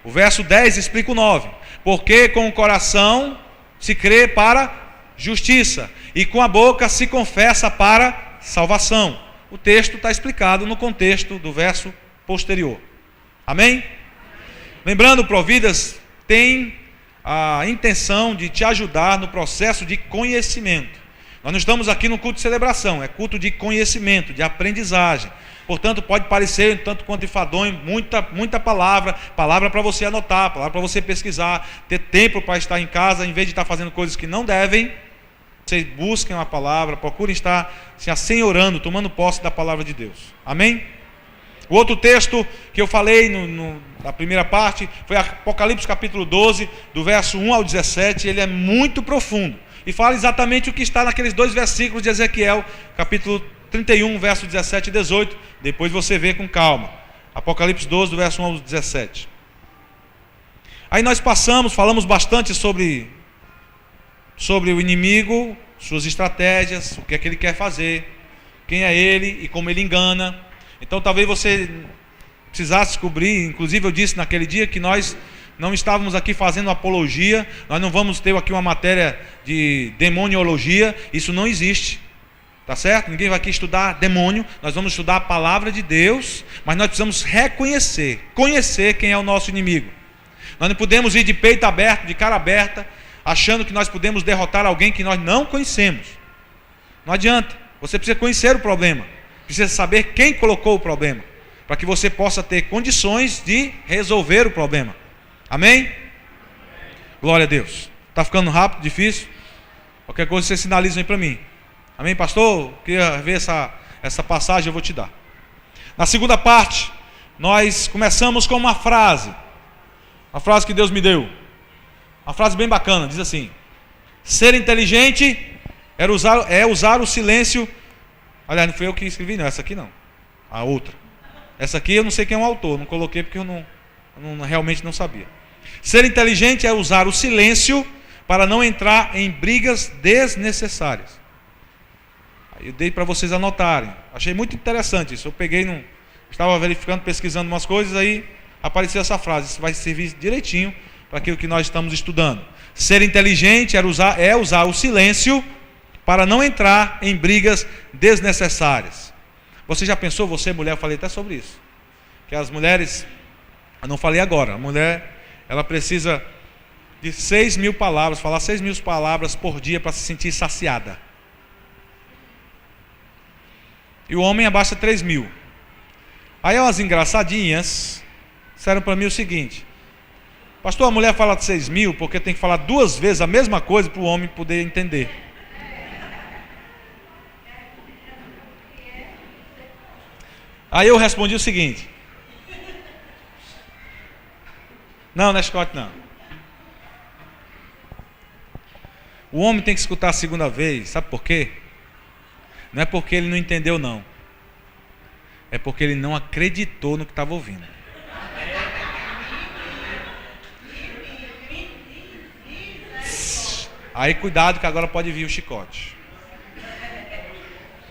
O verso 10 explica o 9. Porque com o coração se crê para justiça, e com a boca se confessa para salvação. O texto está explicado no contexto do verso posterior. Amém? Lembrando, Providas tem a intenção de te ajudar no processo de conhecimento. Nós não estamos aqui no culto de celebração, é culto de conhecimento, de aprendizagem. Portanto, pode parecer tanto quanto enfadonho, muita palavra para você anotar, palavra para você pesquisar, ter tempo para estar em casa, em vez de estar fazendo coisas que não devem. Vocês busquem uma palavra, procurem estar se assenhorando, tomando posse da palavra de Deus. Amém? O outro texto que eu falei na primeira parte foi Apocalipse capítulo 12, do verso 1 ao 17. Ele é muito profundo e fala exatamente o que está naqueles 2 versículos de Ezequiel, capítulo 31, verso 17 e 18. Depois você vê com calma. Apocalipse 12, do verso 1 ao 17. Aí nós falamos bastante sobre o inimigo, suas estratégias, o que é que ele quer fazer, quem é ele e como ele engana. Então talvez você precisasse descobrir, inclusive eu disse naquele dia que nós não estávamos aqui fazendo apologia, nós não vamos ter aqui uma matéria de demoniologia, isso não existe, tá certo? Ninguém vai aqui estudar demônio, nós vamos estudar a palavra de Deus, mas nós precisamos conhecer quem é o nosso inimigo. Nós não podemos ir de peito aberto, de cara aberta, achando que nós podemos derrotar alguém que nós não conhecemos. Não adianta, você precisa conhecer o problema, precisa saber quem colocou o problema, para que você possa ter condições de resolver o problema. Amém? Glória a Deus. Está ficando rápido, difícil? Qualquer coisa vocês sinalizam aí para mim. Amém, pastor? Queria ver essa passagem, eu vou te dar. Na segunda parte, nós começamos com uma frase que Deus me deu. Uma frase bem bacana, diz assim: ser inteligente é usar o silêncio. Aliás, não fui eu que escrevi, não, essa aqui não. A outra. Essa aqui eu não sei quem é o autor, não coloquei porque eu realmente não sabia. Ser inteligente é usar o silêncio para não entrar em brigas desnecessárias. Aí eu dei para vocês anotarem. Achei muito interessante isso. Eu peguei, estava verificando, pesquisando umas coisas, aí apareceu essa frase. Isso vai servir direitinho para aquilo que nós estamos estudando. Ser inteligente é usar o silêncio para não entrar em brigas desnecessárias. Você já pensou, você mulher, eu falei até sobre isso, que as mulheres, eu não falei agora, a mulher, ela precisa de 6.000 palavras, falar 6.000 palavras por dia para se sentir saciada. E o homem abaixa 3.000. Aí umas engraçadinhas disseram para mim o seguinte: pastor, a mulher fala de 6.000 porque tem que falar 2 vezes a mesma coisa para o homem poder entender. Aí eu respondi o seguinte: não é Scott não. O homem tem que escutar a segunda vez, sabe por quê? Não é porque ele não entendeu não. É porque ele não acreditou no que estava ouvindo. Aí cuidado que agora pode vir o chicote.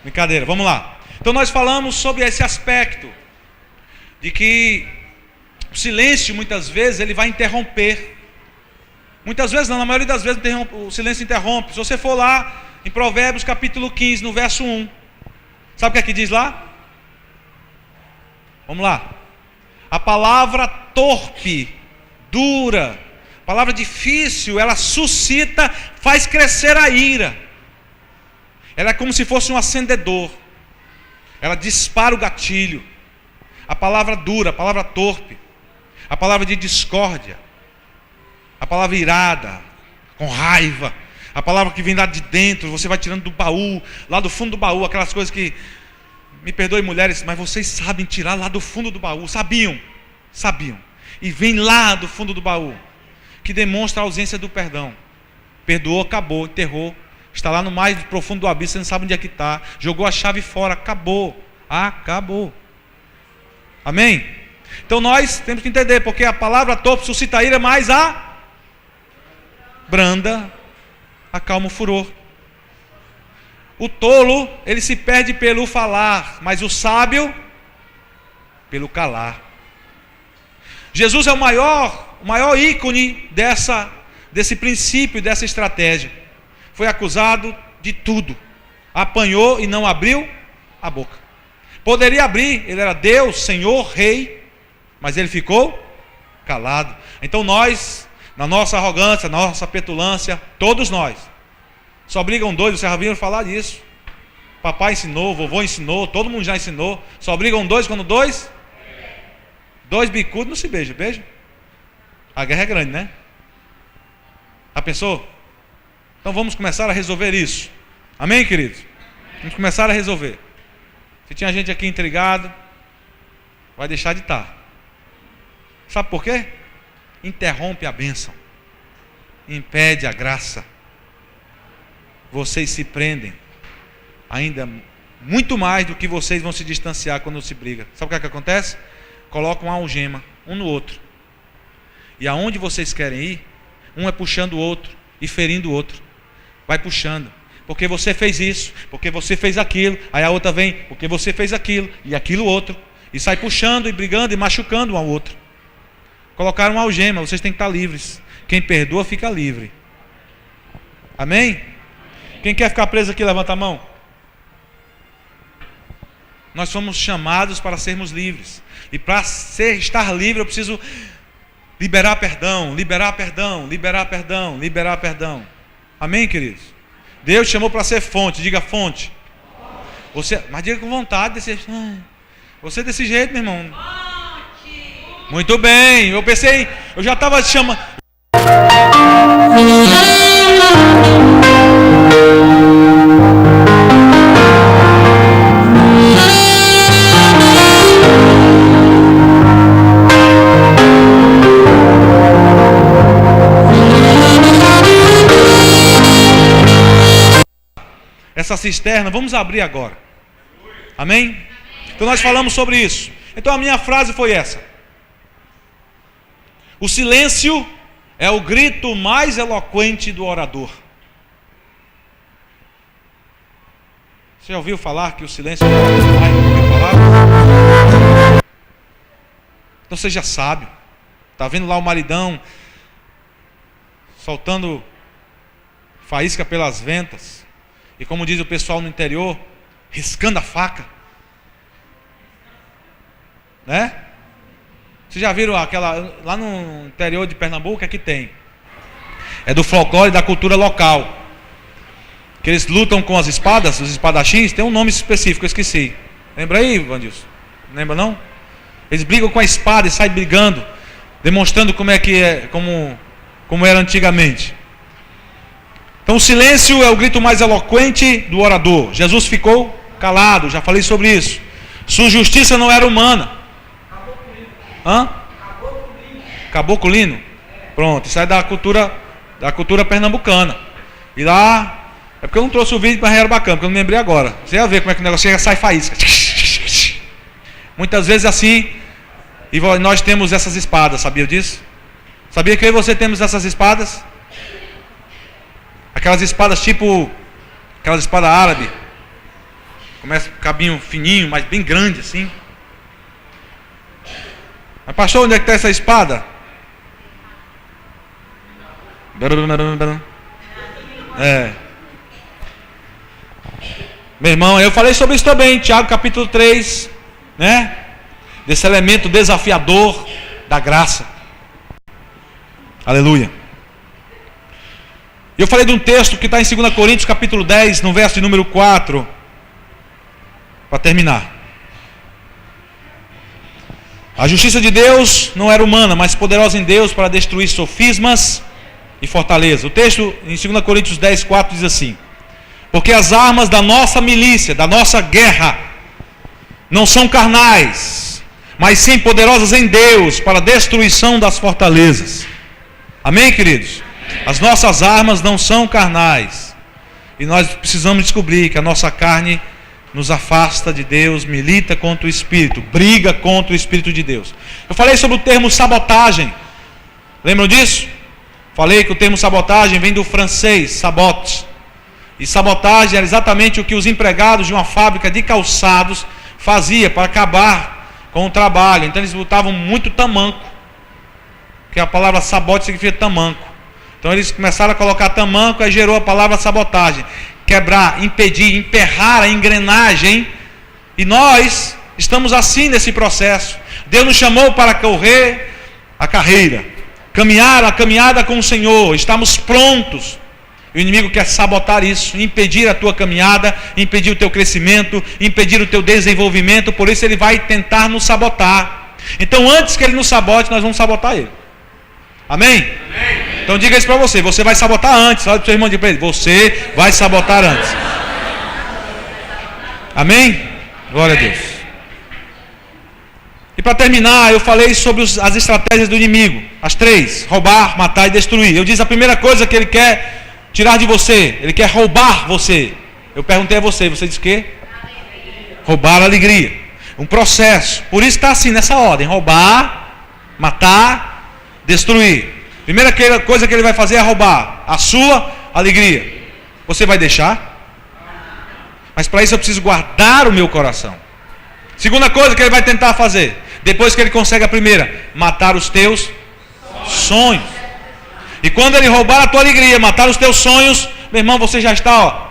Brincadeira, vamos lá. Então nós falamos sobre esse aspecto de que o silêncio muitas vezes ele vai interromper. Muitas vezes não, na maioria das vezes o silêncio interrompe. Se você for lá em Provérbios capítulo 15, no verso 1, sabe o que é que diz lá? Vamos lá. A palavra torpe, dura, palavra difícil, ela suscita, faz crescer a ira. Ela é como se fosse um acendedor. Ela dispara o gatilho. A palavra dura, a palavra torpe, a palavra de discórdia, a palavra irada, com raiva, a palavra que vem lá de dentro, você vai tirando do baú, lá do fundo do baú, aquelas coisas que, me perdoem mulheres, mas vocês sabem tirar lá do fundo do baú, sabiam, e vem lá do fundo do baú, que demonstra a ausência do perdão. Perdoou, acabou, enterrou, está lá no mais profundo do abismo, você não sabe onde é que está, jogou a chave fora, acabou. Amém? Então nós temos que entender, porque a palavra torpe suscita ira, mas a branda acalma o furor. O tolo, ele se perde pelo falar, mas o sábio pelo calar. Jesus é o maior ícone desse princípio, dessa estratégia. Foi acusado de tudo, apanhou e não abriu a boca. Poderia abrir, ele era Deus, Senhor, Rei, mas ele ficou calado. Então nós, na nossa arrogância, na nossa petulância, todos nós, só brigam dois, vocês já viram falar disso. Papai ensinou, vovô ensinou, todo mundo já ensinou. Só brigam dois quando dois bicudos não se beijam, beija? A guerra é grande, né? Já pensou? Então vamos começar a resolver isso. Amém, queridos? Vamos começar a resolver. Se tinha gente aqui intrigado, vai deixar de estar. Sabe por quê? Interrompe a bênção, impede a graça. Vocês se prendem ainda muito mais do que vocês vão se distanciar quando se briga. Sabe o que acontece? Colocam uma algema um no outro, e aonde vocês querem ir, um é puxando o outro e ferindo o outro. Vai puxando, porque você fez isso, porque você fez aquilo. Aí a outra vem, porque você fez aquilo e aquilo outro, e sai puxando e brigando e machucando um ao outro. Colocaram uma algema, vocês têm que estar livres. Quem perdoa fica livre. Amém? Quem quer ficar preso aqui, levanta a mão. Nós somos chamados para sermos livres. E para estar livre eu preciso liberar perdão, liberar perdão, liberar perdão, liberar perdão. Amém, queridos? Deus chamou para ser fonte, diga fonte. Você, mas diga com vontade, você desse jeito, meu irmão. Muito bem, eu pensei, eu já estava chamando. Essa cisterna, vamos abrir agora. Amém? Então nós falamos sobre isso. Então a minha frase foi essa: o silêncio é o grito mais eloquente do orador. Você já ouviu falar que o silêncio é o grito mais ouviu falar? Então seja sábio. Está vendo lá o maridão soltando faísca pelas ventas. E como diz o pessoal no interior, riscando a faca. Né? Vocês já viram aquela, lá no interior de Pernambuco, é que tem. É do folclore da cultura local. Que eles lutam com as espadas, os espadachins, tem um nome específico, eu esqueci. Lembra aí, Vandilson? Lembra não? Eles brigam com a espada e saem brigando, demonstrando como é que é, como era antigamente. Então o silêncio é o grito mais eloquente do orador. Jesus ficou calado, já falei sobre isso. Sua justiça não era humana. Hã? Caboculino? Pronto, isso é da cultura pernambucana. E lá, é porque eu não trouxe o vídeo para Bacana, porque eu não lembrei agora. Você ia ver como é que o negócio chega, sai faísca. Muitas vezes assim, e nós temos essas espadas, sabia disso? Sabia que eu e você temos essas espadas? Aquelas espadas tipo, aquelas espadas árabes. Começa com cabinho fininho, mas bem grande assim. Mas pastor, onde é que está essa espada? É. Meu irmão, eu falei sobre isso também, Tiago capítulo 3, né? Desse elemento desafiador da graça. Aleluia. Eu falei de um texto que está em 2 Coríntios capítulo 10, no verso de número 4. Para terminar. A justiça de Deus não era humana, mas poderosa em Deus para destruir sofismas e fortaleza. O texto em 2 Coríntios 10, 4 diz assim: porque as armas da nossa milícia, da nossa guerra, não são carnais, mas sim poderosas em Deus para a destruição das fortalezas. Amém, queridos? As nossas armas não são carnais. E nós precisamos descobrir que a nossa carne nos afasta de Deus, milita contra o Espírito, briga contra o Espírito de Deus. Eu falei sobre o termo sabotagem. Lembram disso? Falei que o termo sabotagem vem do francês, sabote. E sabotagem era exatamente o que os empregados de uma fábrica de calçados faziam para acabar com o trabalho. Então eles botavam muito tamanco, que a palavra sabote significa tamanco. Então eles começaram a colocar tamanco, aí gerou a palavra sabotagem. Quebrar, impedir, emperrar a engrenagem. E nós estamos assim nesse processo. Deus nos chamou para correr a carreira, caminhar a caminhada com o Senhor. Estamos prontos. O inimigo quer sabotar isso, impedir a tua caminhada, impedir o teu crescimento, impedir o teu desenvolvimento. Por isso ele vai tentar nos sabotar. Então antes que ele nos sabote, nós vamos sabotar ele. Amém? Amém. Então diga isso para você: você vai sabotar antes. Olha para o seu irmão de para ele: você vai sabotar antes. Amém? Glória a Deus. E para terminar, eu falei sobre as estratégias do inimigo. As 3: roubar, matar e destruir. Eu disse a primeira coisa que ele quer tirar de você: ele quer roubar você. Eu perguntei a você, você disse o quê? Roubar a alegria. Um processo. Por isso está assim, nessa ordem: roubar, matar, destruir. Primeira coisa que ele vai fazer é roubar a sua alegria. Você vai deixar? Mas para isso eu preciso guardar o meu coração. Segunda coisa que ele vai tentar fazer, depois que ele consegue a primeira: matar os teus Sonhos. E quando ele roubar a tua alegria, matar os teus sonhos, meu irmão, você já está, ó.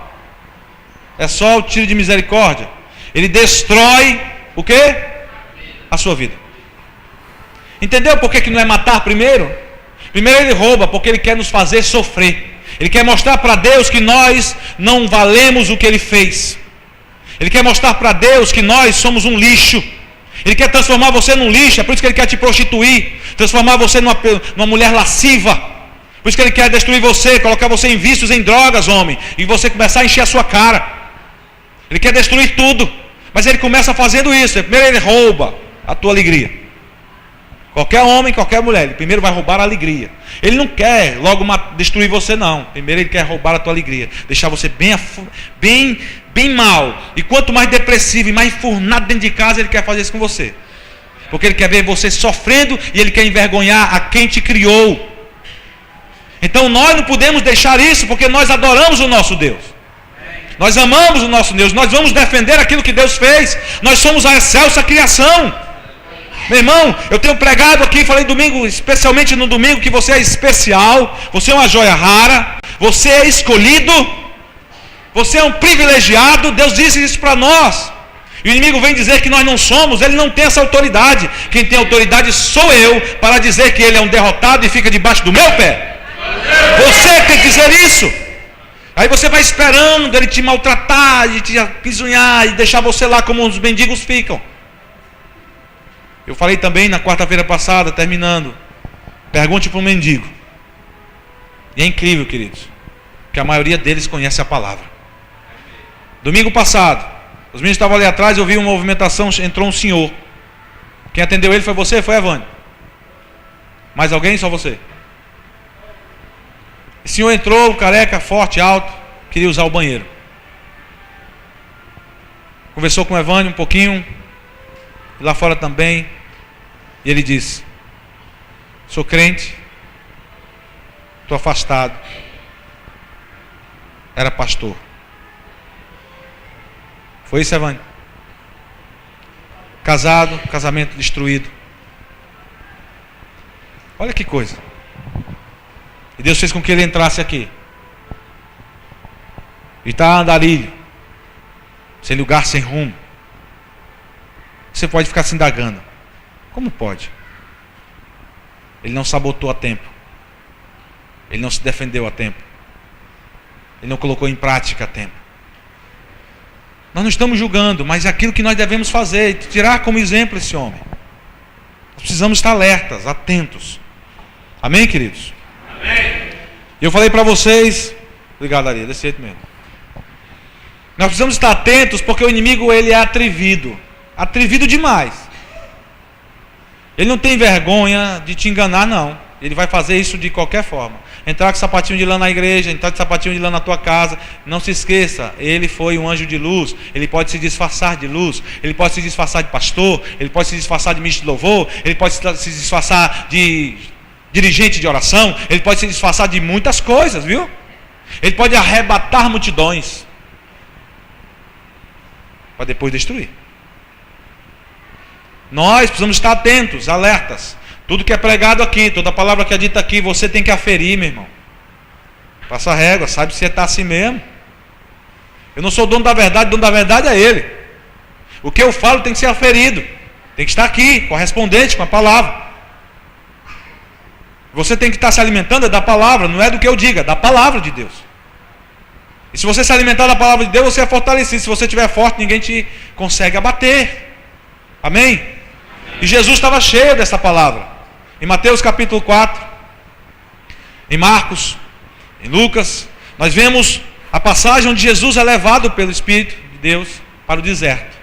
É só o tiro de misericórdia. Ele destrói o quê? A sua vida. Entendeu por que não é matar primeiro? Primeiro ele rouba porque ele quer nos fazer sofrer. Ele quer mostrar para Deus que nós não valemos o que ele fez. Ele quer mostrar para Deus que nós somos um lixo. Ele quer transformar você num lixo. É por isso que ele quer te prostituir, transformar você numa mulher lasciva. Por isso que ele quer destruir você, colocar você em vícios, em drogas, homem, e você começar a encher a sua cara. Ele quer destruir tudo. Mas ele começa fazendo isso. Primeiro ele rouba a tua alegria. Qualquer homem, qualquer mulher, ele primeiro vai roubar a alegria. Ele não quer logo destruir você, não. Primeiro ele quer roubar a tua alegria, deixar você bem mal. E quanto mais depressivo e mais enfurnado dentro de casa, ele quer fazer isso com você. Porque ele quer ver você sofrendo e ele quer envergonhar a quem te criou. Então nós não podemos deixar isso, porque nós adoramos o nosso Deus. Nós amamos o nosso Deus. Nós vamos defender aquilo que Deus fez. Nós somos a excelsa criação. Meu irmão, eu tenho pregado aqui, falei domingo, especialmente no domingo, que você é especial, você é uma joia rara, você é escolhido, você é um privilegiado. Deus disse isso para nós. E o inimigo vem dizer que nós não somos. Ele não tem essa autoridade. Quem tem autoridade sou eu, para dizer que ele é um derrotado e fica debaixo do meu pé. Você tem que dizer isso. Aí você vai esperando ele te maltratar, de te pisunhar e deixar você lá como os mendigos ficam. Eu falei também na quarta-feira passada, terminando, pergunte para um mendigo. E é incrível, queridos, que a maioria deles conhece a palavra. Domingo passado, os meninos estavam ali atrás, eu vi uma movimentação, entrou um senhor. Quem atendeu ele foi você? Foi a Vânia? Mais alguém? Só você? O senhor entrou, careca, forte, alto, queria usar o banheiro. Conversou com o Evânio um pouquinho, e lá fora também, e ele disse: sou crente, estou afastado, era pastor. Foi isso, Evânio? Casado, casamento destruído. Olha que coisa. E Deus fez com que ele entrasse aqui. E está andarilho, sem lugar, sem rumo. Você pode ficar se indagando: como pode? Ele não sabotou a tempo. Ele não se defendeu a tempo. Ele não colocou em prática a tempo. Nós não estamos julgando, mas é aquilo que nós devemos fazer, tirar como exemplo esse homem. Nós precisamos estar alertas, atentos. Amém, queridos? Amém. Eu falei para vocês, obrigado, Ari, desse jeito mesmo. Nós precisamos estar atentos, porque o inimigo, ele é atrevido demais. Ele não tem vergonha de te enganar, não. Ele vai fazer isso de qualquer forma. Entrar com sapatinho de lã na igreja, entrar com sapatinho de lã na tua casa. Não se esqueça, ele foi um anjo de luz. Ele pode se disfarçar de luz. Ele pode se disfarçar de pastor. Ele pode se disfarçar de ministro de louvor. Ele pode se disfarçar de dirigente de oração. Ele pode se disfarçar de muitas coisas, viu? Ele pode arrebatar multidões para depois destruir. Nós precisamos estar atentos, alertas. Tudo que é pregado aqui, toda palavra que é dita aqui, você tem que aferir, meu irmão. Passa a régua, sabe se você está assim mesmo. Eu não sou dono da verdade é ele. O que eu falo tem que ser aferido. Tem que estar aqui, correspondente com a palavra. Você tem que estar se alimentando da palavra, não é do que eu diga, da palavra de Deus. E se você se alimentar da palavra de Deus, você é fortalecido. Se você estiver forte, ninguém te consegue abater. Amém? E Jesus estava cheio dessa palavra. Em Mateus capítulo 4, em Marcos, em Lucas, nós vemos a passagem onde Jesus é levado pelo Espírito de Deus para o deserto,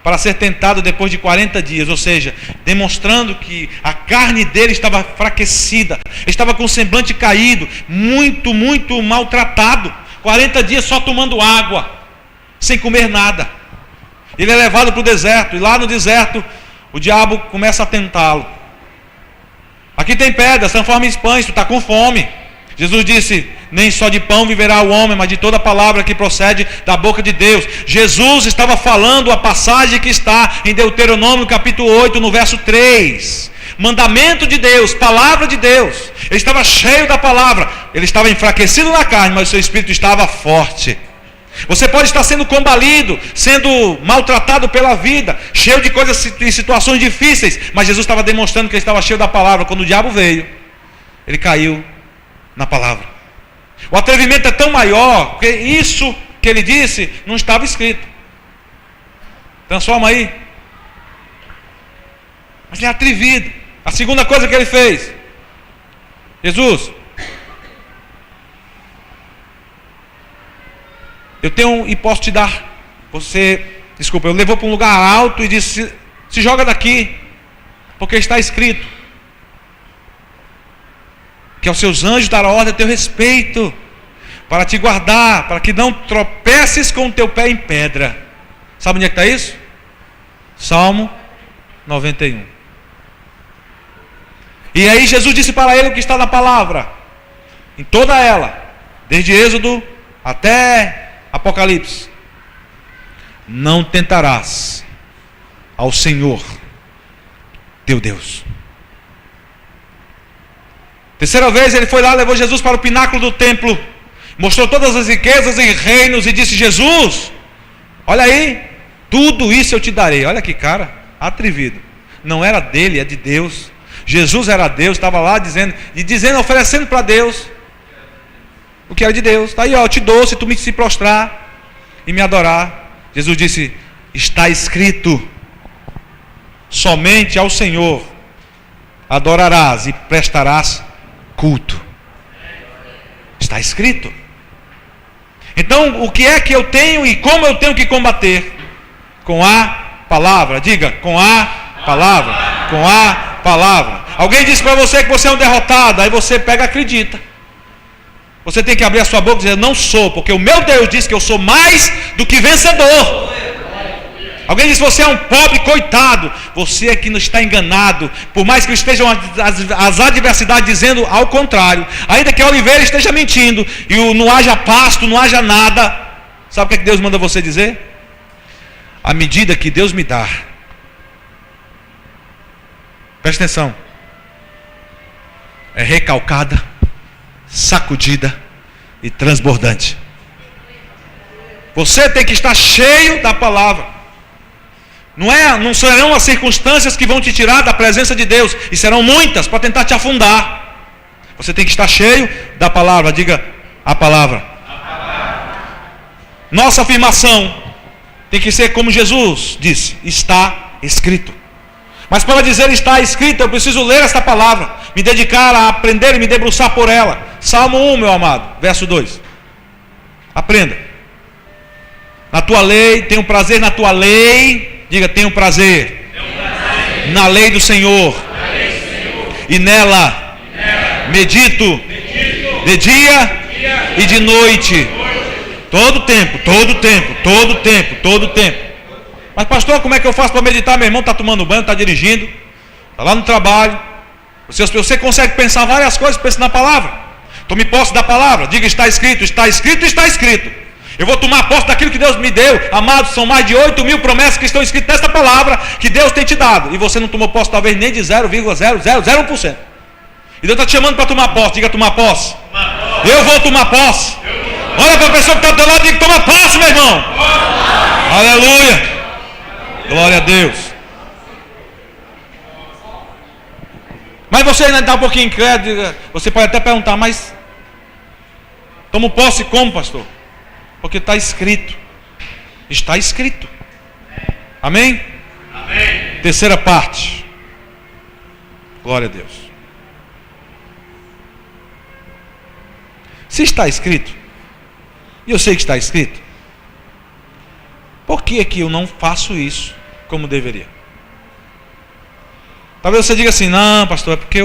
para ser tentado depois de 40 dias, ou seja, demonstrando que a carne dele estava enfraquecida, estava com o semblante caído, muito maltratado, 40 dias só tomando água, sem comer nada. Ele é levado para o deserto, e lá no deserto o diabo começa a tentá-lo. Aqui tem pedras, transforma em pães, tu está com fome. Jesus disse: nem só de pão viverá o homem, mas de toda palavra que procede da boca de Deus. Jesus estava falando a passagem que está em Deuteronômio capítulo 8, no verso 3. mandamento de Deus, palavra de Deus. Ele estava cheio da palavra. Ele estava enfraquecido na carne, mas o seu espírito estava forte. Você pode estar sendo combalido, sendo maltratado pela vida, cheio de coisas e situações difíceis, mas Jesus estava demonstrando que ele estava cheio da palavra. Quando o diabo veio, ele caiu na palavra. O atrevimento é tão maior, porque isso que ele disse não estava escrito. Transforma aí. Mas ele é atrevido. A segunda coisa que ele fez: Jesus, eu tenho e posso te dar. Eu levou para um lugar alto e disse: se joga daqui, porque está escrito que aos seus anjos dará ordem a teu respeito, para te guardar, para que não tropeces com o teu pé em pedra. Sabe onde é que está isso? Salmo 91. E aí Jesus disse para ele o que está na palavra, em toda ela, desde Êxodo até Apocalipse: não tentarás ao Senhor teu Deus. Terceira vez ele foi lá, levou Jesus para o pináculo do templo, mostrou todas as riquezas e reinos e disse: Jesus, olha aí, tudo isso eu te darei. Olha que cara atrevido. Não era dele, é de Deus. Jesus era Deus, estava lá dizendo, oferecendo para Deus o que era de Deus. Está aí, ó, eu te dou se tu me se prostrar e me adorar. Jesus disse: está escrito, somente ao Senhor adorarás e prestarás culto. Está escrito. Então, o que é que eu tenho e como eu tenho que combater? Com a palavra. Diga, com a palavra. Com a palavra. Alguém disse para você que você é um derrotado, aí você pega e acredita. Você tem que abrir a sua boca e dizer: eu não sou, porque o meu Deus diz que eu sou mais do que vencedor. Alguém diz que você é um pobre coitado. Você é que não está enganado. Por mais que estejam as adversidades dizendo ao contrário, ainda que a oliveira esteja mentindo e não haja pasto, não haja nada, sabe o que é que Deus manda você dizer? A medida que Deus me dá, presta atenção, é recalcada, sacudida e transbordante. Você tem que estar cheio da palavra. Não serão as circunstâncias que vão te tirar da presença de Deus, e serão muitas para tentar te afundar. Você tem que estar cheio da palavra. Diga, a palavra. Nossa afirmação tem que ser como Jesus disse: está escrito. Mas para dizer está escrito, eu preciso ler esta palavra, me dedicar a aprender e me debruçar por ela. Salmo 1, meu amado, verso 2. Aprenda. Na tua lei, tenho prazer na tua lei. Diga, tenho prazer na lei do Senhor, e nela medito de dia e de noite, todo tempo. Mas pastor, como é que eu faço para meditar? Meu irmão está tomando banho, está dirigindo, está lá no trabalho. Você consegue pensar várias coisas, pensa na palavra. Tome posse da palavra. Diga, está escrito, está escrito, está escrito. Eu vou tomar posse daquilo que Deus me deu. Amados, são mais de 8.000 promessas que estão escritas nesta palavra que Deus tem te dado, e você não tomou posse talvez nem de 0,0001%. E Deus está te chamando para tomar posse. Diga, tomar posse. Eu vou tomar posse. Olha para a pessoa que está do teu lado e diga: toma posse, meu irmão. Aleluia. Glória a Deus. Mas você ainda está um pouquinho incrédulo. Você pode até perguntar: mas tomo posse como, pastor? Porque está escrito. Está escrito. Amém? Amém. Terceira parte. Glória a Deus. Se está escrito, e eu sei que está escrito, por que é que eu não faço isso como deveria? Talvez você diga assim: não, pastor, é porque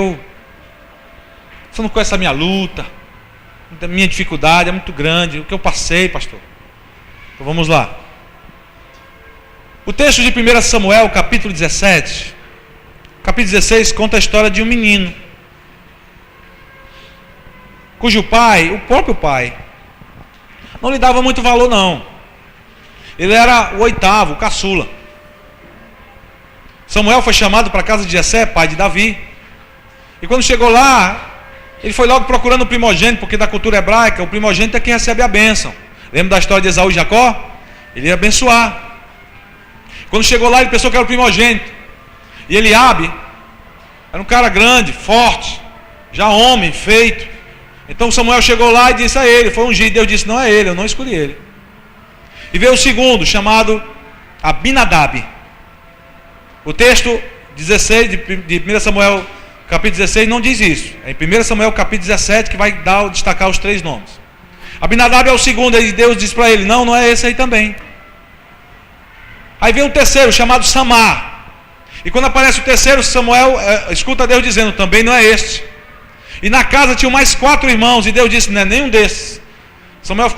você não conhece a minha luta, a minha dificuldade é muito grande, o que eu passei, pastor. Então vamos lá. O texto de 1 Samuel, capítulo 17, capítulo 16, conta a história de um menino, cujo pai, o próprio pai, não lhe dava muito valor não. Ele era o oitavo, o caçula. Samuel foi chamado para a casa de Jessé, pai de Davi. E quando chegou lá, ele foi logo procurando o primogênito, porque da cultura hebraica, o primogênito é quem recebe a bênção. Lembra da história de Esaú e Jacó? Ele ia abençoar. Quando chegou lá, ele pensou que era o primogênito. E Eliabe era um cara grande, forte, já homem, feito. Então Samuel chegou lá e disse a ele, foi ungido. Deus disse, não é ele, eu não escolhi ele. E veio o segundo, chamado Abinadab. O texto 16 de 1 Samuel capítulo 16 não diz isso. É em 1 Samuel capítulo 17 que vai destacar os 3 nomes. Abinadab é o segundo, e Deus diz para ele, não é esse aí também. Aí vem o terceiro, chamado Samar. E quando aparece o terceiro, Samuel escuta Deus dizendo, também não é este. E na casa tinham mais 4 irmãos, e Deus disse, não é nenhum desses. Samuel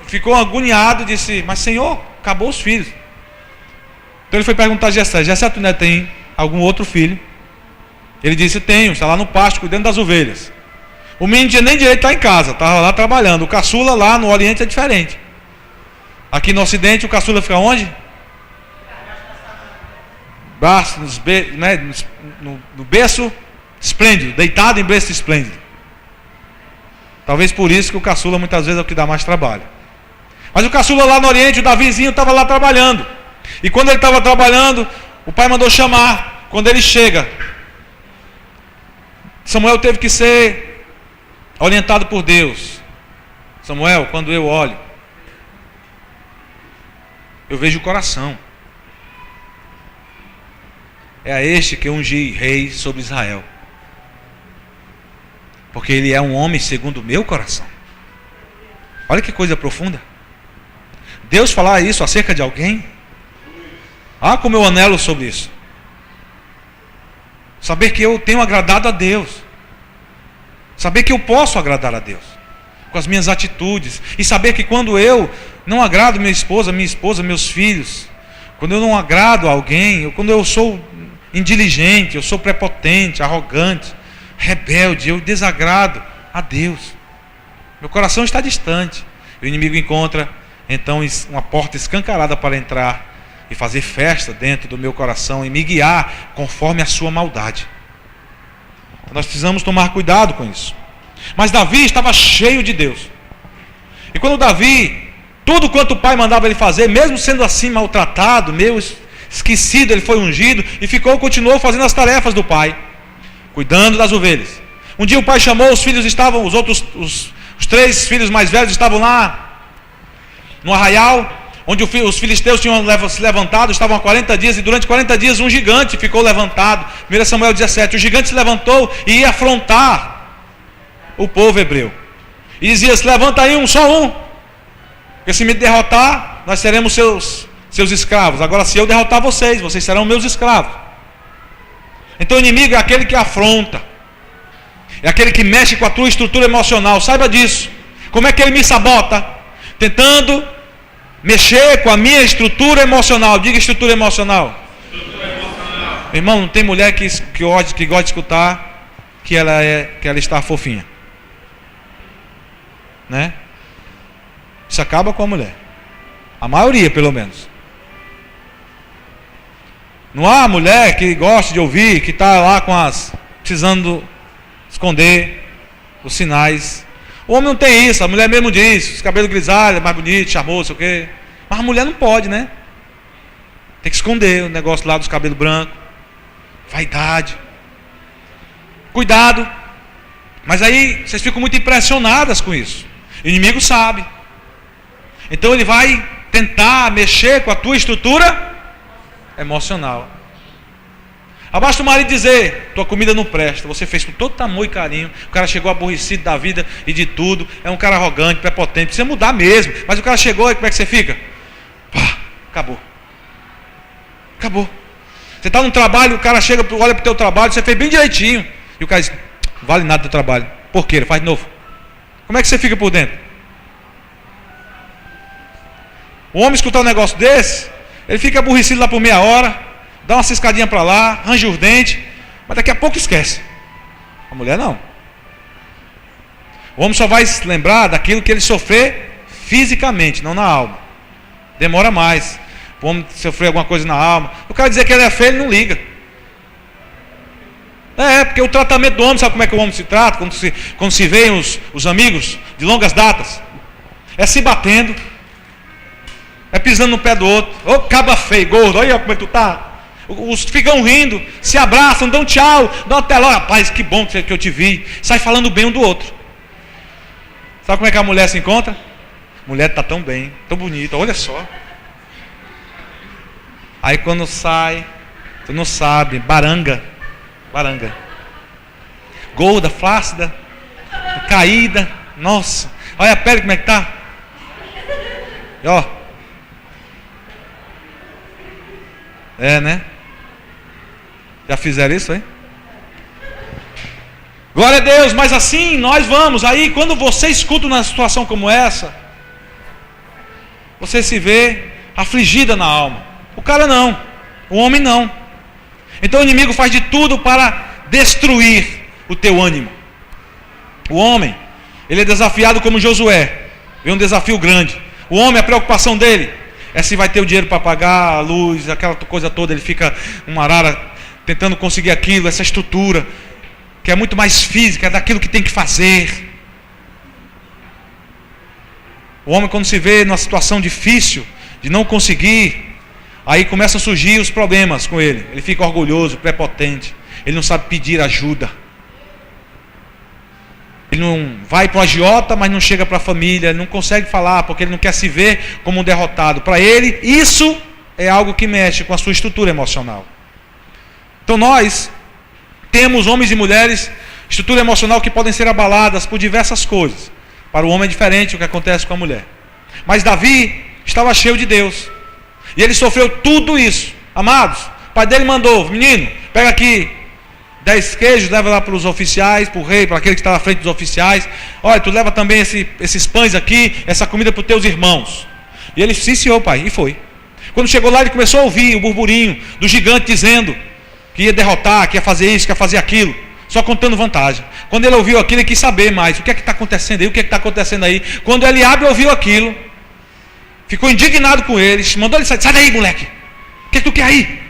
ficou agoniado e disse, mas Senhor, acabou os filhos. Então ele foi perguntar a Jessé, Jessé, tu não tem algum outro filho? Ele disse, tenho, está lá no pasto, cuidando das ovelhas. O menino não tinha nem direito de estar em casa, estava lá trabalhando. O caçula lá no Oriente é diferente. Aqui no Ocidente, o caçula fica onde? No berço esplêndido, deitado em berço esplêndido. Talvez por isso que o caçula muitas vezes é o que dá mais trabalho. Mas o caçula lá no Oriente, o Davizinho, estava lá trabalhando. E quando ele estava trabalhando, o pai mandou chamar. Quando ele chega, Samuel teve que ser orientado por Deus. Samuel, quando eu olho, eu vejo o coração. É a este que eu ungi rei sobre Israel. Porque ele é um homem segundo o meu coração. Olha que coisa profunda. Deus falar isso acerca de alguém. Ah, como eu anelo sobre isso. Saber que eu tenho agradado a Deus. Saber que eu posso agradar a Deus. Com as minhas atitudes. E saber que quando eu não agrado minha esposa, meus filhos. Quando eu não agrado a alguém. Quando eu sou indiligente, eu sou prepotente, arrogante, rebelde, eu desagrado a Deus. Meu coração está distante. O inimigo encontra então uma porta escancarada para entrar e fazer festa dentro do meu coração e me guiar conforme a sua maldade. Nós precisamos tomar cuidado com isso. Mas Davi estava cheio de Deus. E quando Davi, tudo quanto o pai mandava ele fazer, mesmo sendo assim maltratado, meio esquecido, ele foi ungido e continuou fazendo as tarefas do pai, cuidando das ovelhas. Um dia o pai chamou, os 3 filhos mais velhos estavam lá no arraial, onde os filisteus tinham se levantado, estavam há 40 dias, e durante 40 dias um gigante ficou levantado. 1 Samuel 17, o gigante se levantou e ia afrontar o povo hebreu. E dizia, se levanta aí só um, porque se me derrotar, nós seremos seus escravos. Agora se eu derrotar vocês serão meus escravos. Então o inimigo é aquele que afronta, é aquele que mexe com a tua estrutura emocional. Saiba disso. Como é que ele me sabota? Tentando mexer com a minha estrutura emocional. Diga estrutura emocional. Irmão, não tem mulher que gosta de escutar que ela está fofinha, né? Isso acaba com a mulher. A maioria, pelo menos. Não há mulher que gosta de ouvir, que está lá precisando esconder os sinais. O homem não tem isso, a mulher mesmo diz, os cabelos grisalhos, mais bonito, charmoso, sei o quê. Mas a mulher não pode, né? Tem que esconder o negócio lá dos cabelos brancos. Vaidade. Cuidado. Mas aí vocês ficam muito impressionadas com isso. O inimigo sabe. Então ele vai tentar mexer com a tua estrutura emocional. Abaixa o marido e dizer, tua comida não presta, você fez com todo amor e carinho, o cara chegou aborrecido da vida e de tudo, é um cara arrogante, prepotente, precisa mudar mesmo, mas o cara chegou e como é que você fica? Pá, acabou. Você está no trabalho, o cara chega, olha para o teu trabalho, você fez bem direitinho, e o cara diz, não vale nada do teu trabalho, por quê? Faz de novo. Como é que você fica por dentro? O homem escutar um negócio desse, ele fica aborrecido lá por meia hora, dá uma ciscadinha para lá, arranja os dentes, mas daqui a pouco esquece. A mulher não. O homem só vai se lembrar daquilo que ele sofrer fisicamente, não na alma. Demora mais. O homem sofrer alguma coisa na alma. O cara dizer que ele é feio, ele não liga. Porque o tratamento do homem, sabe como é que o homem se trata? Quando se veem os amigos de longas datas? É se batendo, é pisando no pé do outro. Ô caba feio, gordo, olha como é que tu tá. Os ficam rindo, se abraçam, dão tchau, dão até lá. Rapaz, que bom que eu te vi. Sai falando bem um do outro. Sabe como é que a mulher se encontra? A mulher está tão bem, tão bonita, olha só. Aí quando sai, tu não sabe, baranga. Gorda, flácida, caída. Nossa, olha a pele como é que tá. E ó. Né? Já fizeram isso, hein? Glória a Deus, mas assim nós vamos. Aí quando você escuta uma situação como essa, você se vê afligida na alma. O cara não, o homem não. Então o inimigo faz de tudo para destruir o teu ânimo. O homem, ele é desafiado como Josué. Vem um desafio grande. O homem, a preocupação dele é se vai ter o dinheiro para pagar a luz, aquela coisa toda. Ele fica uma arara tentando conseguir aquilo, essa estrutura que é muito mais física, é daquilo que tem que fazer. O homem, quando se vê numa situação difícil de não conseguir, aí começam a surgir os problemas com ele. Ele fica orgulhoso, prepotente. Ele não sabe pedir ajuda. Ele não vai para o agiota, mas não chega para a família. Ele não consegue falar, porque ele não quer se ver como um derrotado. Para ele, isso é algo que mexe com a sua estrutura emocional. Então nós temos homens e mulheres, estrutura emocional, que podem ser abaladas por diversas coisas. Para o homem é diferente o que acontece com a mulher. Mas Davi estava cheio de Deus. E ele sofreu tudo isso. Amados, o pai dele mandou: menino, pega aqui 10 queijos, leva lá para os oficiais, para o rei, para aquele que está na frente dos oficiais. Olha, tu leva também esses pães aqui, essa comida para os teus irmãos. E ele, sim senhor, pai, e foi. Quando chegou lá, ele começou a ouvir o burburinho do gigante dizendo que ia derrotar, que ia fazer isso, que ia fazer aquilo, só contando vantagem. Quando ele ouviu aquilo, ele quis saber mais, o que é que está acontecendo aí, o que é que está acontecendo aí. Quando Eliabe ouviu aquilo, ficou indignado com ele, mandou ele sair: sai daí, moleque, o que é que tu quer aí?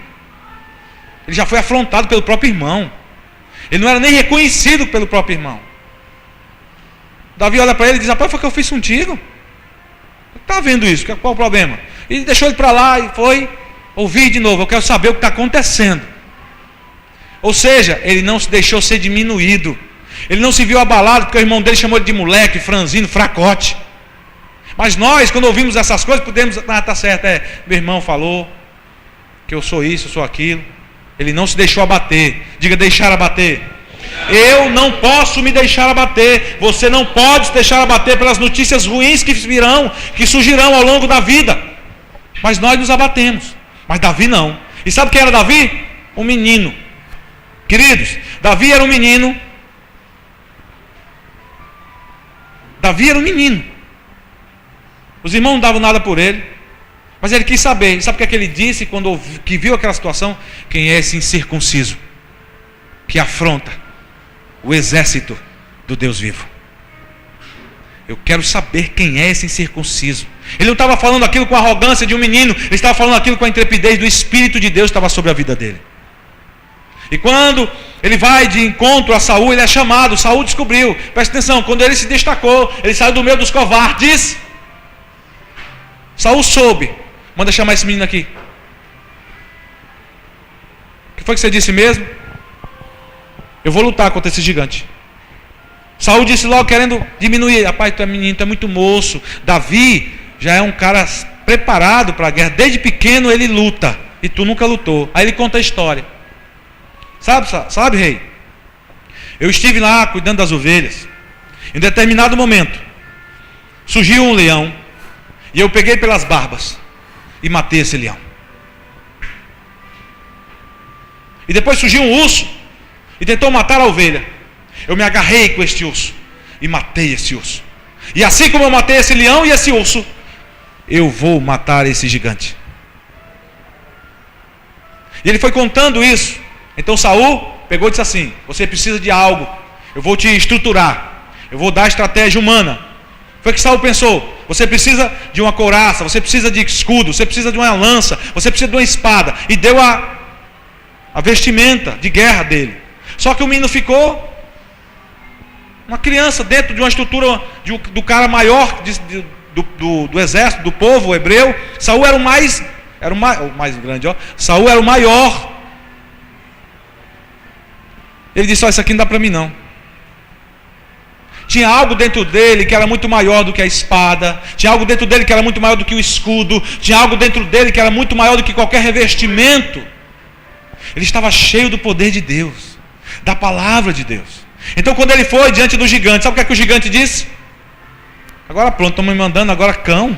Ele já foi afrontado pelo próprio irmão. Ele não era nem reconhecido pelo próprio irmão. Davi olha para ele e diz: rapaz, foi o que eu fiz contigo. Está vendo isso? Qual o problema? E deixou ele para lá e foi ouvir de novo: eu quero saber o que está acontecendo. Ou seja, ele não se deixou ser diminuído. Ele não se viu abalado porque o irmão dele chamou ele de moleque, franzino, fracote. Mas nós, quando ouvimos essas coisas, podemos: tá certo, meu irmão falou que eu sou isso, eu sou aquilo. Ele não se deixou abater. Diga: deixar abater. Eu não posso me deixar abater. Você não pode se deixar abater pelas notícias ruins que virão, que surgirão ao longo da vida. Mas nós nos abatemos. Mas Davi não. E sabe quem era Davi? Um menino. Queridos, Davi era um menino. Davi era um menino. Os irmãos não davam nada por ele, mas ele quis saber. Sabe o que ele disse quando que viu aquela situação? Quem é esse incircunciso que afronta o exército do Deus vivo? Eu quero saber quem é esse incircunciso. Ele não estava falando aquilo com a arrogância de um menino, ele estava falando aquilo com a intrepidez do Espírito de Deus que estava sobre a vida dele. E quando ele vai de encontro a Saul, ele é chamado. Saul descobriu, presta atenção, quando ele se destacou, ele saiu do meio dos covardes. Saul soube: manda chamar esse menino aqui. O que foi que você disse mesmo? Eu vou lutar contra esse gigante. Saul disse logo, querendo diminuir: rapaz, tu é menino, tu é muito moço. Davi já é um cara preparado para a guerra. Desde pequeno ele luta, e tu nunca lutou. Aí ele conta a história. Sabe, rei? Eu estive lá cuidando das ovelhas. Em determinado momento, surgiu um leão, e eu peguei pelas barbas e matei esse leão. E depois surgiu um urso e tentou matar a ovelha. Eu me agarrei com este urso e matei esse urso. E assim como eu matei esse leão e esse urso, eu vou matar esse gigante. E ele foi contando isso. Então Saul pegou e disse assim: você precisa de algo, eu vou te estruturar, eu vou dar estratégia humana. Foi que Saul pensou: você precisa de uma couraça, você precisa de escudo, você precisa de uma lança, você precisa de uma espada. E deu a vestimenta de guerra dele. Só que o menino ficou uma criança dentro de uma estrutura do cara maior do exército, do povo hebreu. Saul era o mais grande, ó. Saul era o maior. Ele disse: ó, isso aqui não dá para mim não. Tinha algo dentro dele que era muito maior do que a espada. Tinha algo dentro dele que era muito maior do que o escudo. Tinha algo dentro dele que era muito maior do que qualquer revestimento. Ele estava cheio do poder de Deus, da palavra de Deus. Então quando ele foi diante do gigante, sabe o que o gigante disse? Agora pronto, estão me mandando agora cão.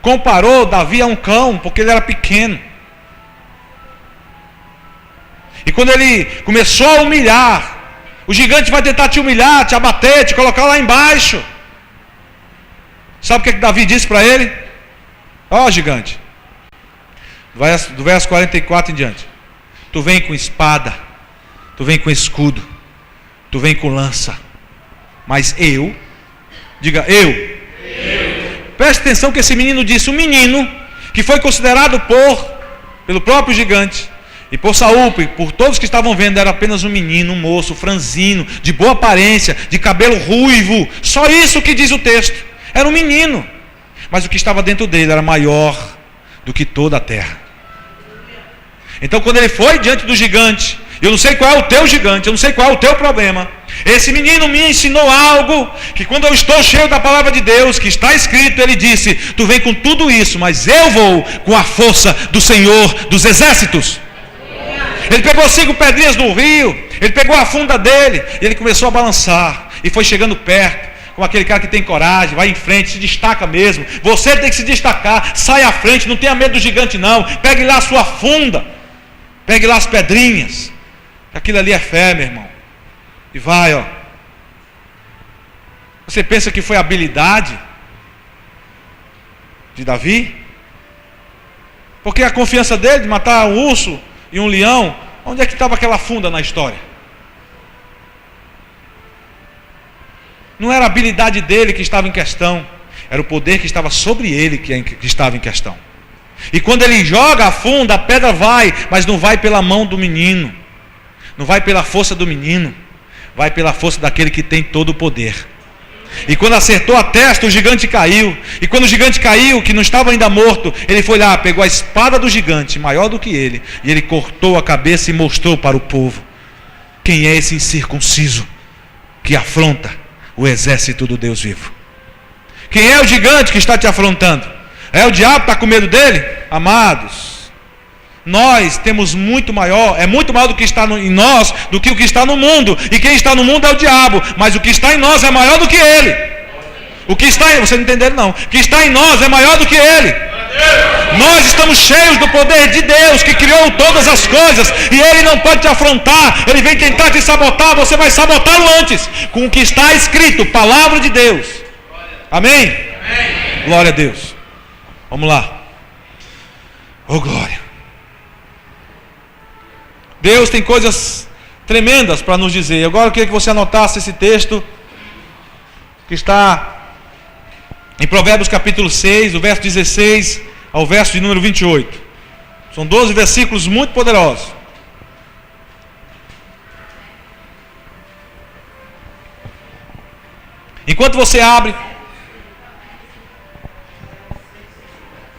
Comparou Davi a um cão, porque ele era pequeno. E quando ele começou a humilhar, o gigante vai tentar te humilhar, te abater, te colocar lá embaixo. Sabe o que Davi disse para ele? Ó, gigante, do verso 44 em diante: tu vem com espada, tu vem com escudo, tu vem com lança, mas eu, diga eu. Preste atenção que esse menino disse, um menino que foi considerado pelo próprio gigante e por Saul, por todos que estavam vendo, era apenas um menino, um moço, franzino, de boa aparência, de cabelo ruivo. Só isso que diz o texto. Era um menino, mas o que estava dentro dele era maior do que toda a terra. Então quando ele foi diante do gigante, eu não sei qual é o teu gigante, eu não sei qual é o teu problema. Esse menino me ensinou algo, que quando eu estou cheio da palavra de Deus, que está escrito, ele disse: tu vem com tudo isso, mas eu vou com a força do Senhor dos exércitos. Ele pegou 5 pedrinhas no rio, ele pegou a funda dele, e ele começou a balançar, e foi chegando perto, como aquele cara que tem coragem, vai em frente, se destaca mesmo. Você tem que se destacar, sai à frente, não tenha medo do gigante não. Pegue lá a sua funda, pegue lá as pedrinhas. Aquilo ali é fé, meu irmão. E vai, ó. Você pensa que foi habilidade de Davi? Porque a confiança dele de matar um urso e um leão, onde é que estava aquela funda na história? Não era a habilidade dele que estava em questão, era o poder que estava sobre ele que estava em questão. E quando ele joga a funda, a pedra vai, mas não vai pela mão do menino, não vai pela força do menino, vai pela força daquele que tem todo o poder. E quando acertou a testa, o gigante caiu. E quando o gigante caiu, que não estava ainda morto, ele foi lá, pegou a espada do gigante, maior do que ele, e ele cortou a cabeça e mostrou para o povo: quem é esse incircunciso que afronta o exército do Deus vivo? Quem é o gigante que está te afrontando? É o diabo que está com medo dele? Amados, nós temos muito maior, é muito maior do que está em nós do que o que está no mundo. E quem está no mundo é o diabo, mas o que está em nós é maior do que ele. O que está em, vocês não entenderam não, o que está em nós é maior do que ele. Nós estamos cheios do poder de Deus, que criou todas as coisas, e ele não pode te afrontar. Ele vem tentar te sabotar, você vai sabotá-lo antes, com o que está escrito, palavra de Deus. Amém? Amém. Glória a Deus. Vamos lá. Oh glória. Deus tem coisas tremendas para nos dizer. Agora eu queria que você anotasse esse texto que está em Provérbios capítulo 6, do verso 16 ao verso de número 28. São 12 versículos muito poderosos. Enquanto você abre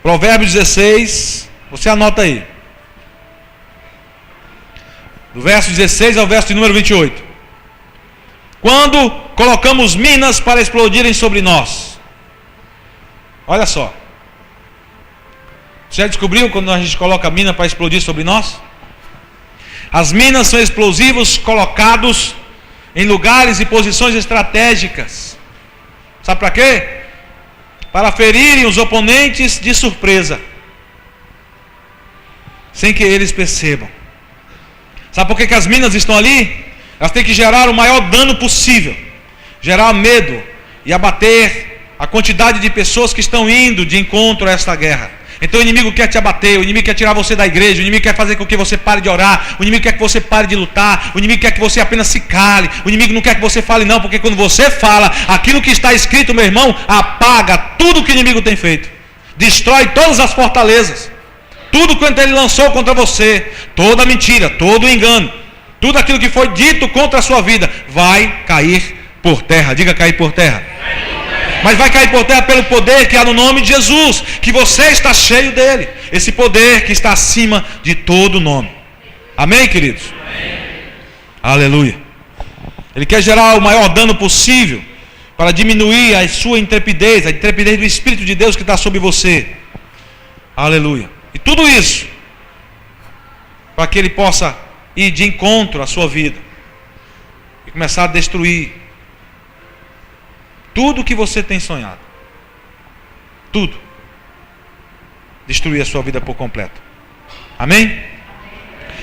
Provérbios 16, você anota aí. Do verso 16 ao verso de número 28. Quando colocamos minas para explodirem sobre nós. Olha só. Você já descobriu quando a gente coloca mina para explodir sobre nós? As minas são explosivos colocados em lugares e posições estratégicas. Sabe para quê? Para ferirem os oponentes de surpresa, sem que eles percebam. Sabe por que as minas estão ali? Elas têm que gerar o maior dano possível, gerar medo e abater a quantidade de pessoas que estão indo de encontro a esta guerra. Então o inimigo quer te abater, o inimigo quer tirar você da igreja, o inimigo quer fazer com que você pare de orar, o inimigo quer que você pare de lutar, o inimigo quer que você apenas se cale, o inimigo não quer que você fale não, porque quando você fala, aquilo que está escrito, meu irmão, apaga tudo que o inimigo tem feito, destrói todas as fortalezas. Tudo quanto ele lançou contra você, toda mentira, todo engano, Tudo aquilo que foi dito contra a sua vida vai cair por terra. Diga, cair por terra. Mas vai cair por terra pelo poder que há no nome de Jesus, que você está cheio dele. Esse poder que está acima de todo nome. Amém, queridos? Amém. Aleluia. Ele quer gerar o maior dano possível para diminuir a sua intrepidez, a intrepidez do Espírito de Deus que está sobre você. Aleluia. E tudo isso para que ele possa ir de encontro à sua vida e começar a destruir tudo que você tem sonhado. Tudo. Destruir a sua vida por completo. Amém?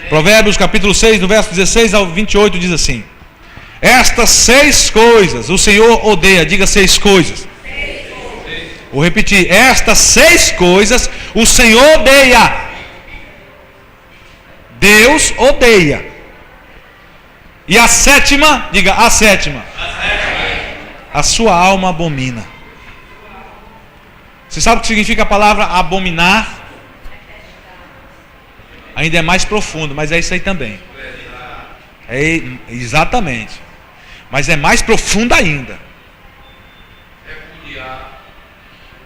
Provérbios capítulo 6, no verso 16 ao 28 diz assim: estas 6 coisas o Senhor odeia. Diga 6 coisas. Vou repetir. Estas 6 coisas o Senhor odeia. Deus odeia. E a 7ª, diga a 7ª. A sua alma abomina. Você sabe o que significa a palavra abominar? Ainda é mais profundo, mas é isso aí também. É exatamente. Mas é mais profundo ainda.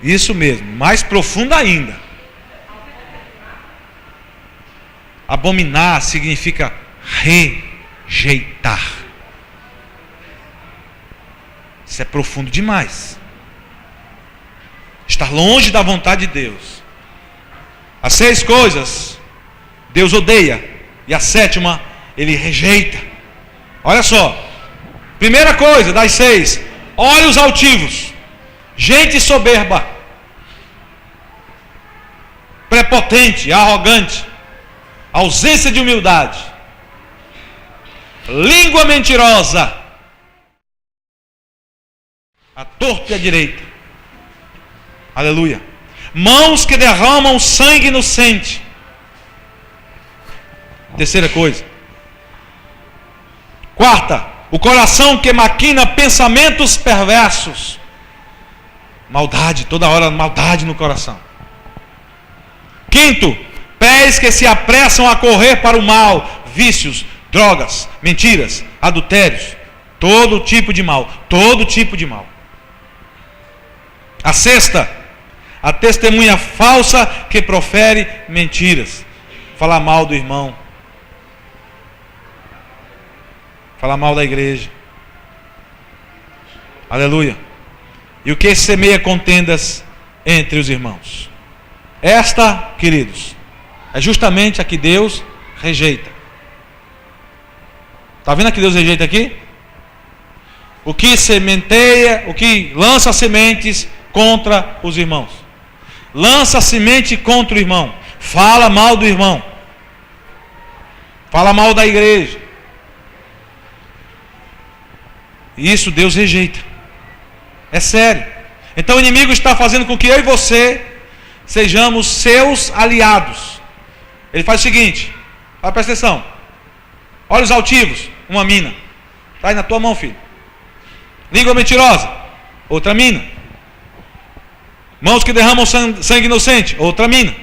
Isso mesmo, mais profundo ainda. Abominar significa rejeitar. Isso é profundo demais. Estar longe da vontade de Deus. As 6 coisas Deus odeia, e a 7ª ele rejeita. Olha só. Primeira coisa das 6: olhos altivos, gente soberba, prepotente, arrogante, ausência de humildade, língua mentirosa, a torta e a direita. Aleluia. Mãos que derramam sangue inocente. Terceira coisa. Quarta, o coração que maquina pensamentos perversos. Maldade, toda hora maldade no coração. Quinto, pés que se apressam a correr para o mal. Vícios, drogas, mentiras, adultérios, todo tipo de mal, todo tipo de mal. A sexta, a testemunha falsa que profere mentiras. Falar mal do irmão, falar mal da igreja. Aleluia. E o que semeia contendas entre os irmãos. Esta, queridos, é justamente a que Deus rejeita. Está vendo a que Deus rejeita aqui? O que sementeia, o que lança sementes contra os irmãos. Lança semente contra o irmão. Fala mal do irmão. Fala mal da igreja. E isso Deus rejeita. É sério. Então o inimigo está fazendo com que eu e você sejamos seus aliados. Ele faz o seguinte: olha, presta atenção. Olhos altivos, uma mina. Está aí na tua mão, filho. Língua mentirosa, outra mina. Mãos que derramam sangue inocente, outra mina.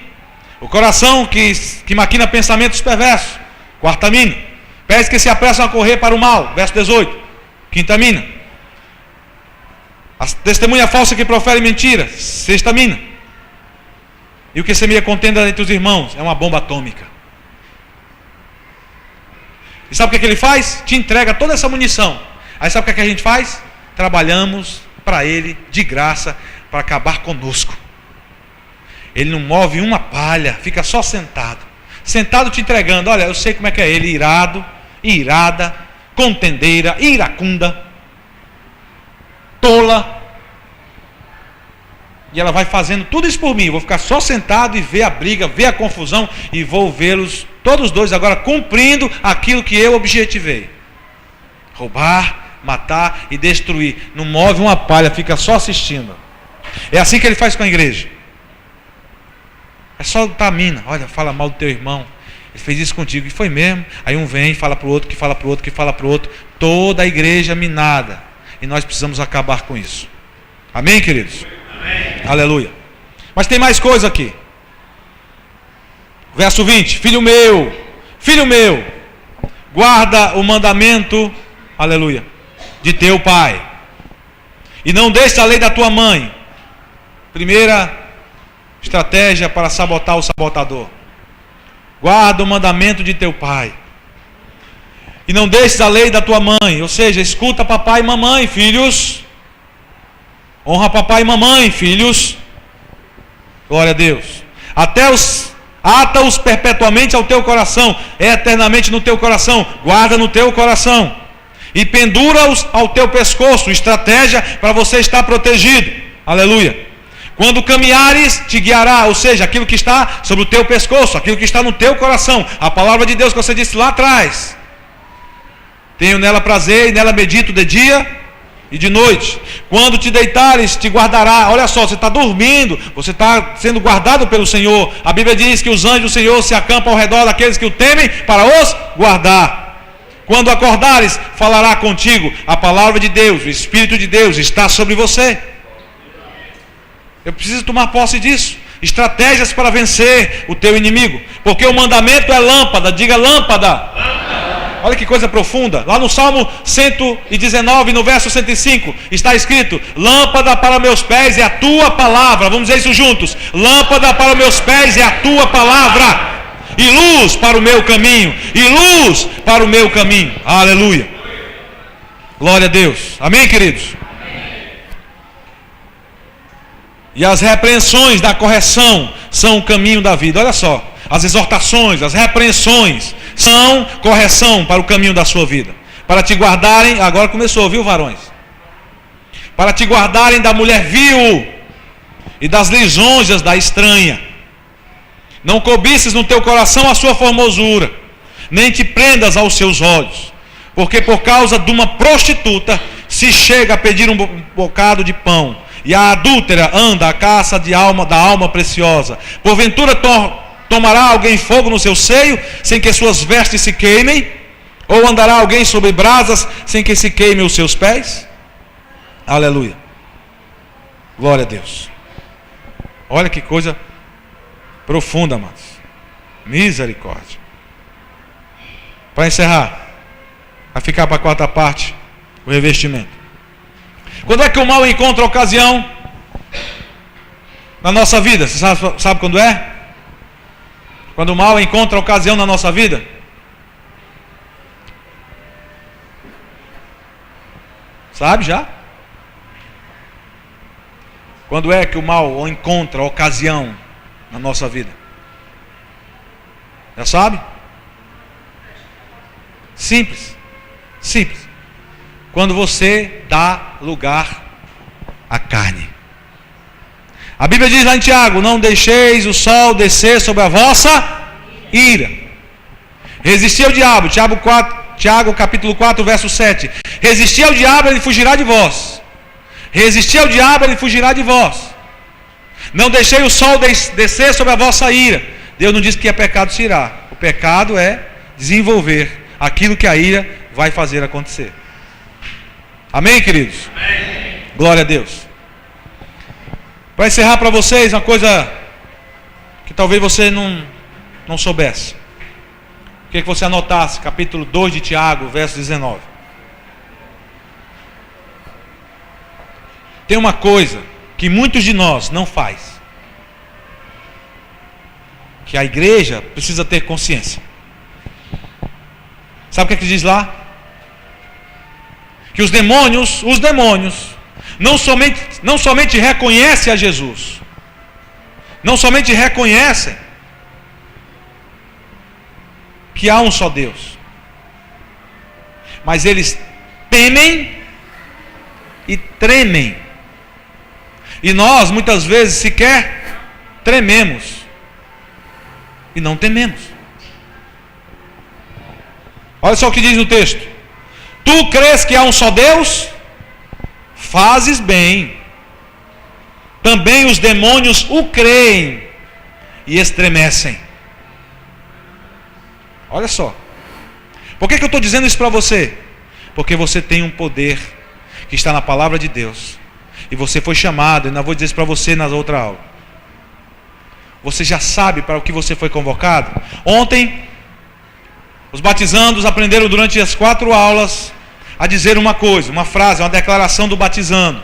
O coração que maquina pensamentos perversos, quarta mina. Pés que se apressam a correr para o mal, verso 18, quinta mina. A testemunha falsa que profere mentira, sexta mina. E o que semeia contenda entre os irmãos é uma bomba atômica. E sabe o que ele faz? Te entrega toda essa munição. Aí sabe o que a gente faz? Trabalhamos para ele de graça, para acabar conosco. Ele não move uma palha, fica só sentado. Sentado te entregando. Olha, eu sei como é que é ele, irado, irada, contendeira, iracunda, tola. E ela vai fazendo tudo isso por mim. Eu vou ficar só sentado e ver a briga, ver a confusão, e vou vê-los todos dois agora cumprindo aquilo que eu objetivei: roubar, matar e destruir. Não move uma palha, fica só assistindo. É assim que ele faz com a igreja. É só botar a mina. Olha, fala mal do teu irmão. Ele fez isso contigo. E foi mesmo. Aí um vem e fala para o outro, que fala para o outro, que fala para o outro. Toda a igreja minada. E nós precisamos acabar com isso. Amém, queridos? Amém. Aleluia. Mas tem mais coisa aqui. Verso 20. Filho meu, Guarda o mandamento, aleluia, de teu pai. E não deixe a lei da tua mãe. Primeira estratégia para sabotar o sabotador. Guarda o mandamento de teu pai. E não deixes a lei da tua mãe. Ou seja, escuta papai e mamãe, filhos. Honra papai e mamãe, filhos. Glória a Deus. Ata-os perpetuamente ao teu coração. É eternamente no teu coração. Guarda no teu coração. E pendura-os ao teu pescoço. Estratégia para você estar protegido. Aleluia. Quando caminhares, te guiará. Ou seja, aquilo que está sobre o teu pescoço. Aquilo que está no teu coração. A palavra de Deus que você disse lá atrás. Tenho nela prazer e nela medito de dia e de noite. Quando te deitares, te guardará. Olha só, você está dormindo, você está sendo guardado pelo Senhor. A Bíblia diz que os anjos do Senhor se acampam ao redor daqueles que o temem para os guardar. Quando acordares, falará contigo. A palavra de Deus, o Espírito de Deus está sobre você. Eu preciso tomar posse disso. Estratégias para vencer o teu inimigo. Porque o mandamento é lâmpada. Diga lâmpada. Olha que coisa profunda. Lá no Salmo 119, no verso 105, está escrito: lâmpada para meus pés é a tua palavra. Vamos dizer isso juntos. Lâmpada para meus pés é a tua palavra. E luz para o meu caminho. E luz para o meu caminho. Aleluia. Glória a Deus. Amém, queridos? E as repreensões da correção são o caminho da vida. Olha só. As exortações, as repreensões são correção para o caminho da sua vida. Para te guardarem, agora começou, viu, varões? Para te guardarem da mulher vil e das lisonjas da estranha. Não cobices no teu coração a sua formosura, nem te prendas aos seus olhos. Porque por causa de uma prostituta se chega a pedir um bocado de pão. E a adúltera anda à caça da alma preciosa. Porventura tomará alguém fogo no seu seio, sem que suas vestes se queimem? Ou andará alguém sobre brasas, sem que se queimem os seus pés? Aleluia. Glória a Deus. Olha que coisa profunda, amados. Misericórdia. Para encerrar, vai ficar para a quarta parte o revestimento. Quando é que o mal encontra ocasião na nossa vida? Você sabe quando é? Quando o mal encontra ocasião na nossa vida? Sabe já? Quando é que o mal encontra ocasião na nossa vida? Já sabe? Simples. Simples. Quando você dá lugar à carne. A Bíblia diz lá em Tiago: não deixeis o sol descer sobre a vossa ira. Resisti ao diabo. Tiago capítulo 4, verso 7. Resisti ao diabo, ele fugirá de vós. Resisti ao diabo, ele fugirá de vós. Não deixei o sol descer sobre a vossa ira. Deus não diz que é pecado se irar. O pecado é desenvolver aquilo que a ira vai fazer acontecer. Amém, queridos? Amém. Glória a Deus. Para encerrar para vocês uma coisa que talvez você não soubesse. Queria que você anotasse, capítulo 2 de Tiago, verso 19. Tem uma coisa que muitos de nós não faz, que a igreja precisa ter consciência. Sabe o que diz lá? Que os demônios não somente reconhecem a Jesus, não somente reconhecem que há um só Deus, mas eles temem e tremem. E nós muitas vezes sequer trememos e não tememos. Olha só o que diz no texto: tu crês que há um só Deus? Fazes bem. Também os demônios o creem e estremecem. Olha só. Por que eu estou dizendo isso para você? Porque você tem um poder que está na palavra de Deus. E você foi chamado, e não vou dizer isso para você na outra aula. Você já sabe para o que você foi convocado? Ontem Os batizandos aprenderam durante as 4 aulas a dizer uma coisa, uma frase, uma declaração do batizando,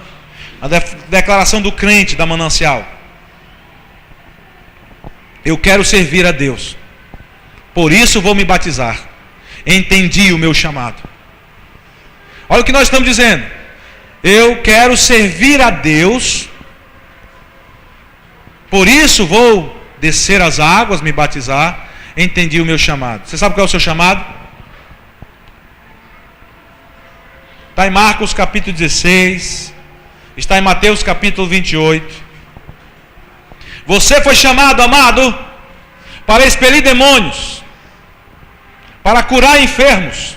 a declaração do crente da Manancial. Eu quero servir a Deus, por isso vou me batizar. Entendi o meu chamado. Olha o que nós estamos dizendo. Eu quero servir a Deus, por isso vou descer as águas, me batizar. Entendi o meu chamado. Você sabe qual é o seu chamado? Está em Marcos capítulo 16, está em Mateus capítulo 28. Você foi chamado, amado, para expelir demônios, para curar enfermos.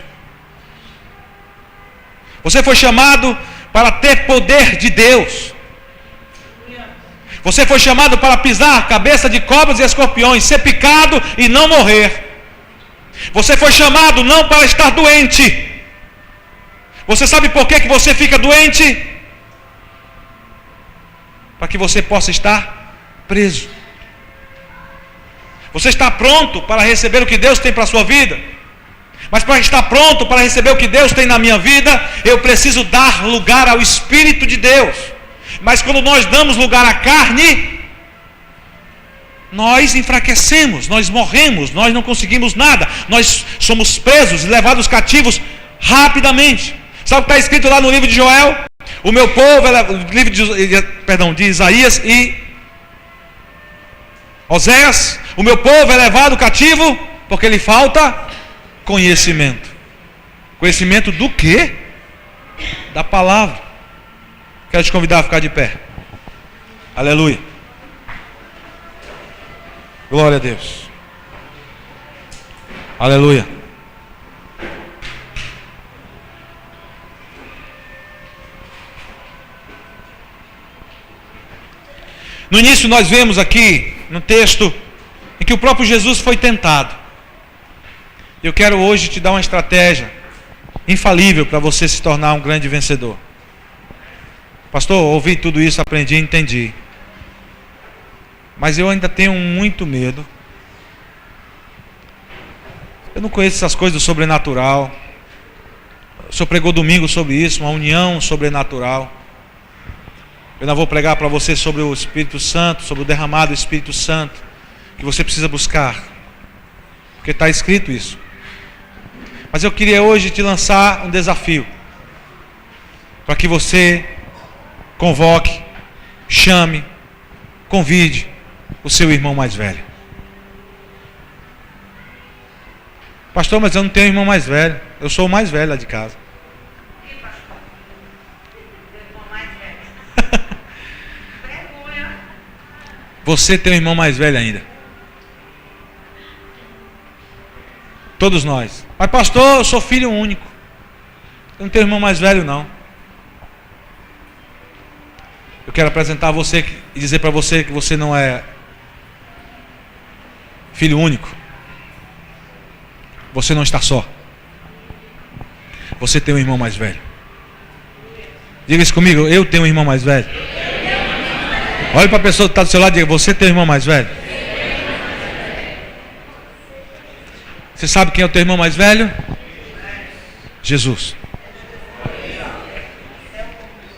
Você foi chamado para ter poder de Deus. Você foi chamado para pisar a cabeça de cobras e escorpiões, ser picado e não morrer. Você foi chamado não para estar doente. Você sabe por que você fica doente? Para que você possa estar preso. Você está pronto para receber o que Deus tem para a sua vida? Mas para estar pronto para receber o que Deus tem na minha vida, eu preciso dar lugar ao Espírito de Deus. Mas quando nós damos lugar à carne, nós enfraquecemos, nós morremos, nós não conseguimos nada. Nós somos presos, levados cativos rapidamente. Sabe o que está escrito lá no livro de Joel? O meu povo, o livro de Isaías e Oséias. O meu povo é levado cativo porque lhe falta conhecimento. Conhecimento do quê? Da palavra. Quero te convidar a ficar de pé. Aleluia. Glória a Deus. Aleluia. No início nós vemos aqui no texto em que o próprio Jesus foi tentado. Eu quero hoje te dar uma estratégia infalível para você se tornar um grande vencedor. Pastor, ouvi tudo isso, aprendi e entendi. Mas eu ainda tenho muito medo. Eu não conheço essas coisas do sobrenatural. O senhor pregou domingo sobre isso, uma união sobrenatural. Eu não vou pregar para você sobre o Espírito Santo, sobre o derramado do Espírito Santo, que você precisa buscar, porque está escrito isso. Mas eu queria hoje te lançar um desafio, para que você convoque, chame, convide o seu irmão mais velho. Pastor, mas eu não tenho irmão mais velho, eu sou o mais velho lá de casa. Você tem um irmão mais velho ainda. Todos nós. Mas pastor, eu sou filho único. Eu não tenho irmão mais velho não. Eu quero apresentar você e dizer para você que você não é filho único. Você não está só. Você tem um irmão mais velho. Diga isso comigo, eu tenho um irmão mais velho. Olhe para a pessoa que está do seu lado e diga, você tem um irmão mais velho? Você sabe quem é o teu irmão mais velho? Jesus.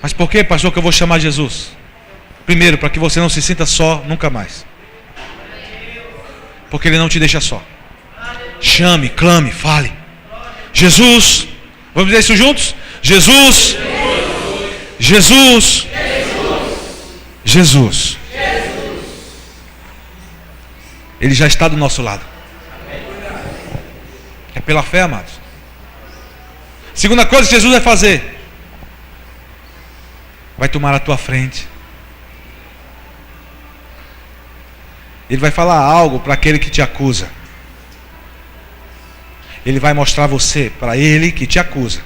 Mas por que, pastor, que eu vou chamar Jesus? Primeiro, para que você não se sinta só nunca mais. Porque Ele não te deixa só. Chame, clame, fale. Jesus. Vamos dizer isso juntos? Jesus. Jesus. Jesus. Ele já está do nosso lado. É pela fé, amados. Segunda coisa que Jesus vai fazer: vai tomar a tua frente. Ele vai falar algo para aquele que te acusa. Ele vai mostrar você para ele que te acusa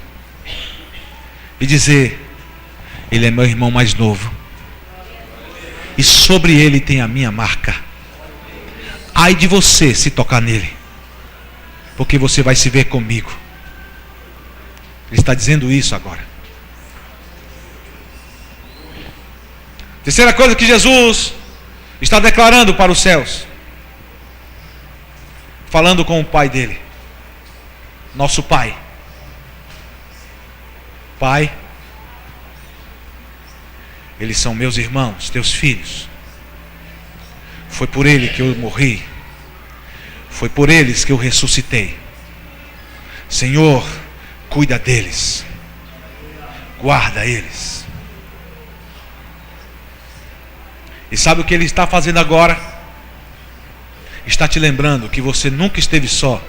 e dizer: ele é meu irmão mais novo, e sobre ele tem a minha marca. Ai de você se tocar nele, porque você vai se ver comigo. Ele está dizendo isso agora. Terceira coisa que Jesus está declarando para os céus, falando com o Pai dele. nosso Pai. Pai, eles são meus irmãos, teus filhos. Foi por ele que eu morri. Foi por eles que eu ressuscitei. Senhor, cuida deles. Guarda eles. E sabe o que ele está fazendo agora? Está te lembrando que você nunca esteve só.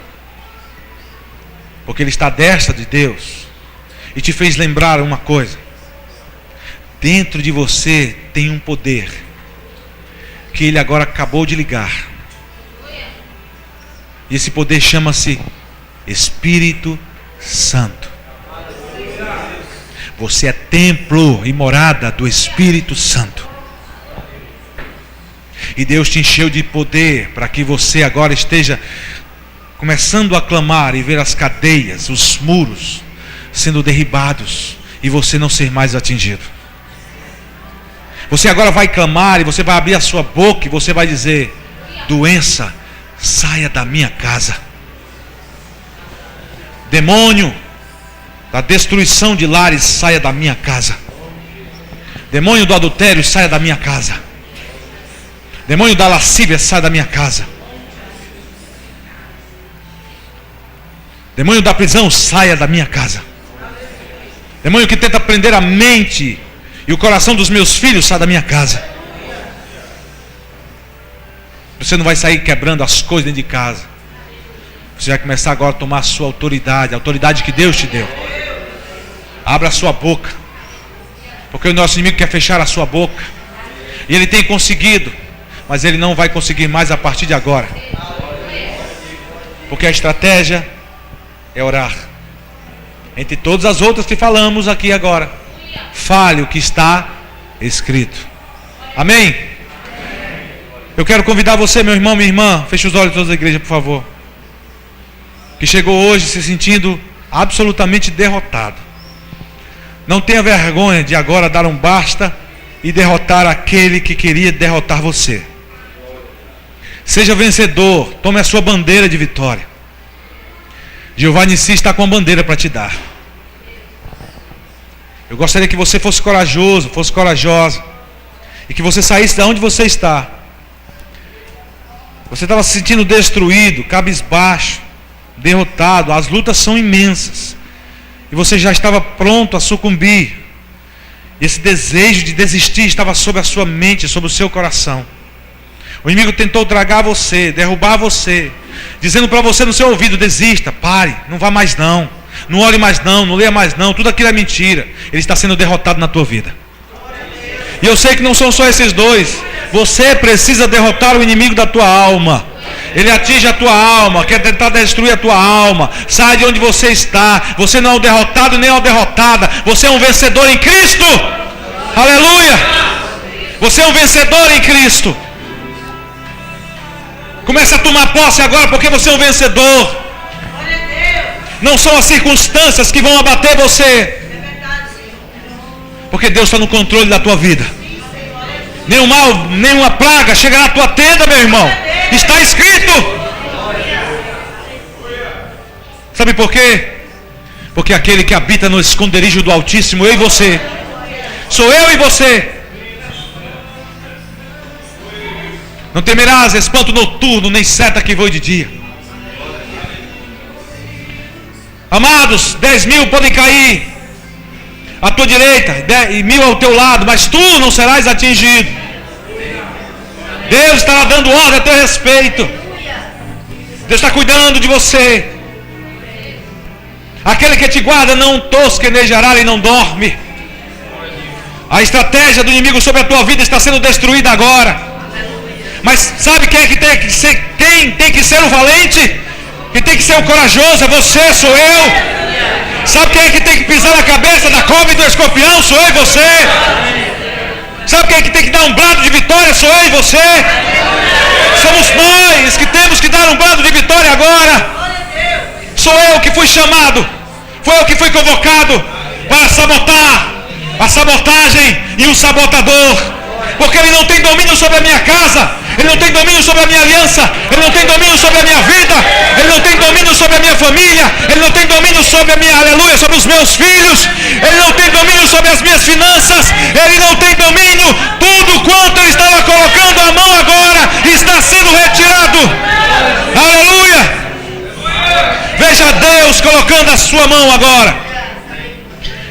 Porque ele está à destra de Deus. E te fez lembrar uma coisa. Dentro de você tem um poder que ele agora acabou de ligar. E esse poder chama-se Espírito Santo. Você é templo e morada do Espírito Santo. E Deus te encheu de poder para que você agora esteja começando a clamar e ver as cadeias, os muros sendo derribados e você não ser mais atingido. Você agora vai clamar e você vai abrir a sua boca e você vai dizer: doença, saia da minha casa. Demônio da destruição de lares, saia da minha casa. Demônio do adultério, saia da minha casa. Demônio da lascívia, saia da minha casa. Demônio da prisão, saia da minha casa. Demônio que tenta prender a mente e o coração dos meus filhos, saia da minha casa. Você não vai sair quebrando as coisas dentro de casa. Você vai começar agora a tomar a sua autoridade, a autoridade que Deus te deu. Abra a sua boca, porque o nosso inimigo quer fechar a sua boca. E ele tem conseguido, mas ele não vai conseguir mais a partir de agora. Porque a estratégia é orar. Entre todas as outras que falamos aqui agora, fale o que está escrito. Amém? Eu quero convidar você, meu irmão, minha irmã, feche os olhos todos da igreja, por favor, que chegou hoje se sentindo absolutamente derrotado. Não tenha vergonha de agora dar um basta e derrotar aquele que queria derrotar você. Seja vencedor, tome a sua bandeira de vitória. Jeová Nissi está com a bandeira para te dar. Eu gostaria que você fosse corajoso, fosse corajosa, e que você saísse de onde você está. Você estava se sentindo destruído, cabisbaixo, derrotado. As lutas são imensas e você já estava pronto a sucumbir. E esse desejo de desistir estava sobre a sua mente, sobre o seu coração. O inimigo tentou tragar você, derrubar você, dizendo para você no seu ouvido: desista, pare, não vá mais não, não ore mais não, não leia mais não, tudo aquilo é mentira. Ele está sendo derrotado na tua vida. E eu sei que não são só esses dois. Você precisa derrotar o inimigo da tua alma. Ele atinge a tua alma, quer tentar destruir a tua alma. Sai de onde você está. Você não é o derrotado nem a derrotada. Você é um vencedor em Cristo. Aleluia. Você é um vencedor em Cristo. Comece a tomar posse agora, porque você é um vencedor. Não são as circunstâncias que vão abater você, porque Deus está no controle da tua vida. Nenhum mal, nenhuma praga chegará à tua tenda, meu irmão. Está escrito. Sabe por quê? Porque aquele que habita no esconderijo do Altíssimo, eu e você, sou eu e você. Não temerás espanto noturno, nem seta que voe de dia. Amados, 10.000 podem cair à tua direita e 1.000 ao teu lado, mas tu não serás atingido. Deus estará dando ordem a teu respeito. Deus está cuidando de você. Aquele que te guarda não tosquenejará e não dorme. A estratégia do inimigo sobre a tua vida está sendo destruída agora. Mas sabe quem é que tem que ser? Quem tem que ser o valente? Quem tem que ser o corajoso? É você, sou eu. Sabe quem é que tem que pisar na cabeça da cobra e do escorpião? Sou eu e você. Sabe quem é que tem que dar um brado de vitória? Sou eu e você. Somos nós que temos que dar um brado de vitória agora. Sou eu que fui chamado, foi eu que fui convocado para sabotar a sabotagem e o sabotador. Porque ele não tem domínio sobre a minha casa, Ele não tem domínio sobre a minha aliança. Ele não tem domínio sobre a minha vida. Ele não tem domínio sobre a minha família. Ele não tem domínio sobre a minha, aleluia, sobre os meus filhos. Ele não tem domínio sobre as minhas finanças. Ele não tem domínio. Tudo quanto ele estava colocando a mão agora está sendo retirado. Aleluia. Veja Deus colocando a sua mão agora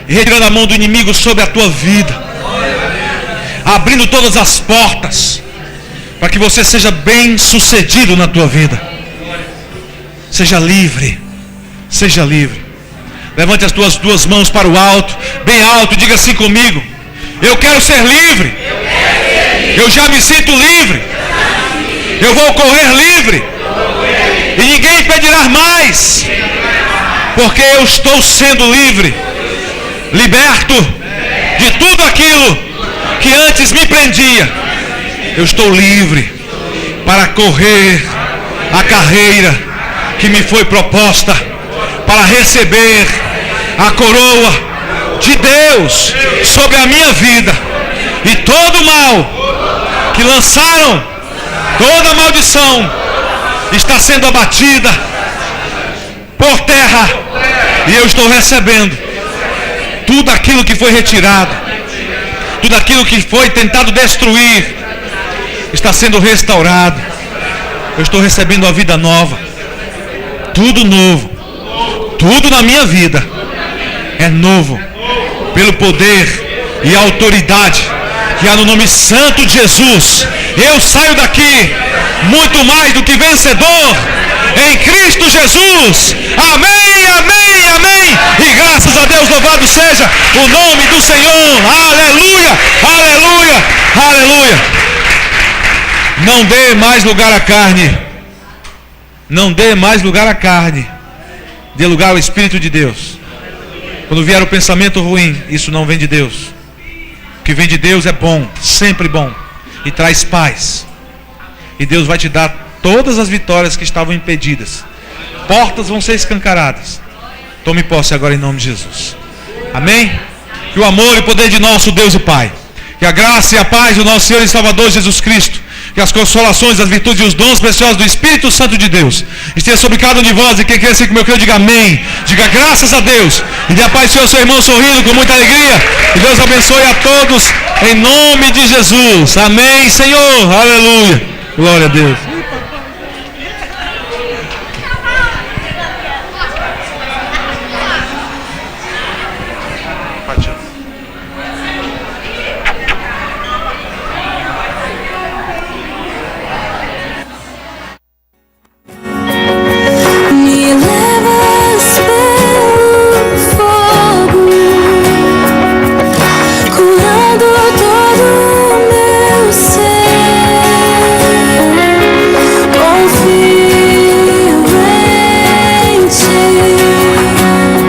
e retirando a mão do inimigo sobre a tua vida, abrindo todas as portas para que você seja bem sucedido na tua vida. Seja livre. Seja livre. Levante as tuas duas mãos para o alto, bem alto, e diga assim comigo: eu quero ser livre. Eu já me sinto livre. Eu vou correr livre. E ninguém impedirá mais. Porque eu estou sendo livre. Liberto de tudo aquilo que antes me prendia. Eu estou livre para correr a carreira que me foi proposta, para receber a coroa de Deus sobre a minha vida. E todo mal que lançaram, toda maldição está sendo abatida por terra. E eu estou recebendo tudo aquilo que foi retirado, tudo aquilo que foi tentado destruir está sendo restaurado. Eu estou recebendo a vida nova, tudo novo, tudo na minha vida é novo, pelo poder e autoridade que há no nome santo de Jesus. Eu saio daqui muito mais do que vencedor em Cristo Jesus. Amém, amém, amém. E graças a Deus, louvado seja o nome do Senhor. Aleluia, aleluia, aleluia. Não dê mais lugar à carne. Não dê mais lugar à carne. Dê lugar ao Espírito de Deus. Quando vier o pensamento ruim, isso não vem de Deus. O que vem de Deus é bom, sempre bom, e traz paz. E Deus vai te dar todas as vitórias que estavam impedidas. Portas vão ser escancaradas. Tome posse agora em nome de Jesus. Amém? Que o amor e o poder de nosso Deus e Pai, que a graça e a paz do nosso Senhor e Salvador Jesus Cristo, que as consolações, as virtudes e os dons preciosos do Espírito Santo de Deus esteja sobre cada um de vós. E quem quer ser como eu creio, diga amém. Diga graças a Deus. E dê a paz do Senhor, seu irmão, sorrindo com muita alegria. E Deus abençoe a todos em nome de Jesus. Amém, Senhor. Aleluia. Glória a Deus.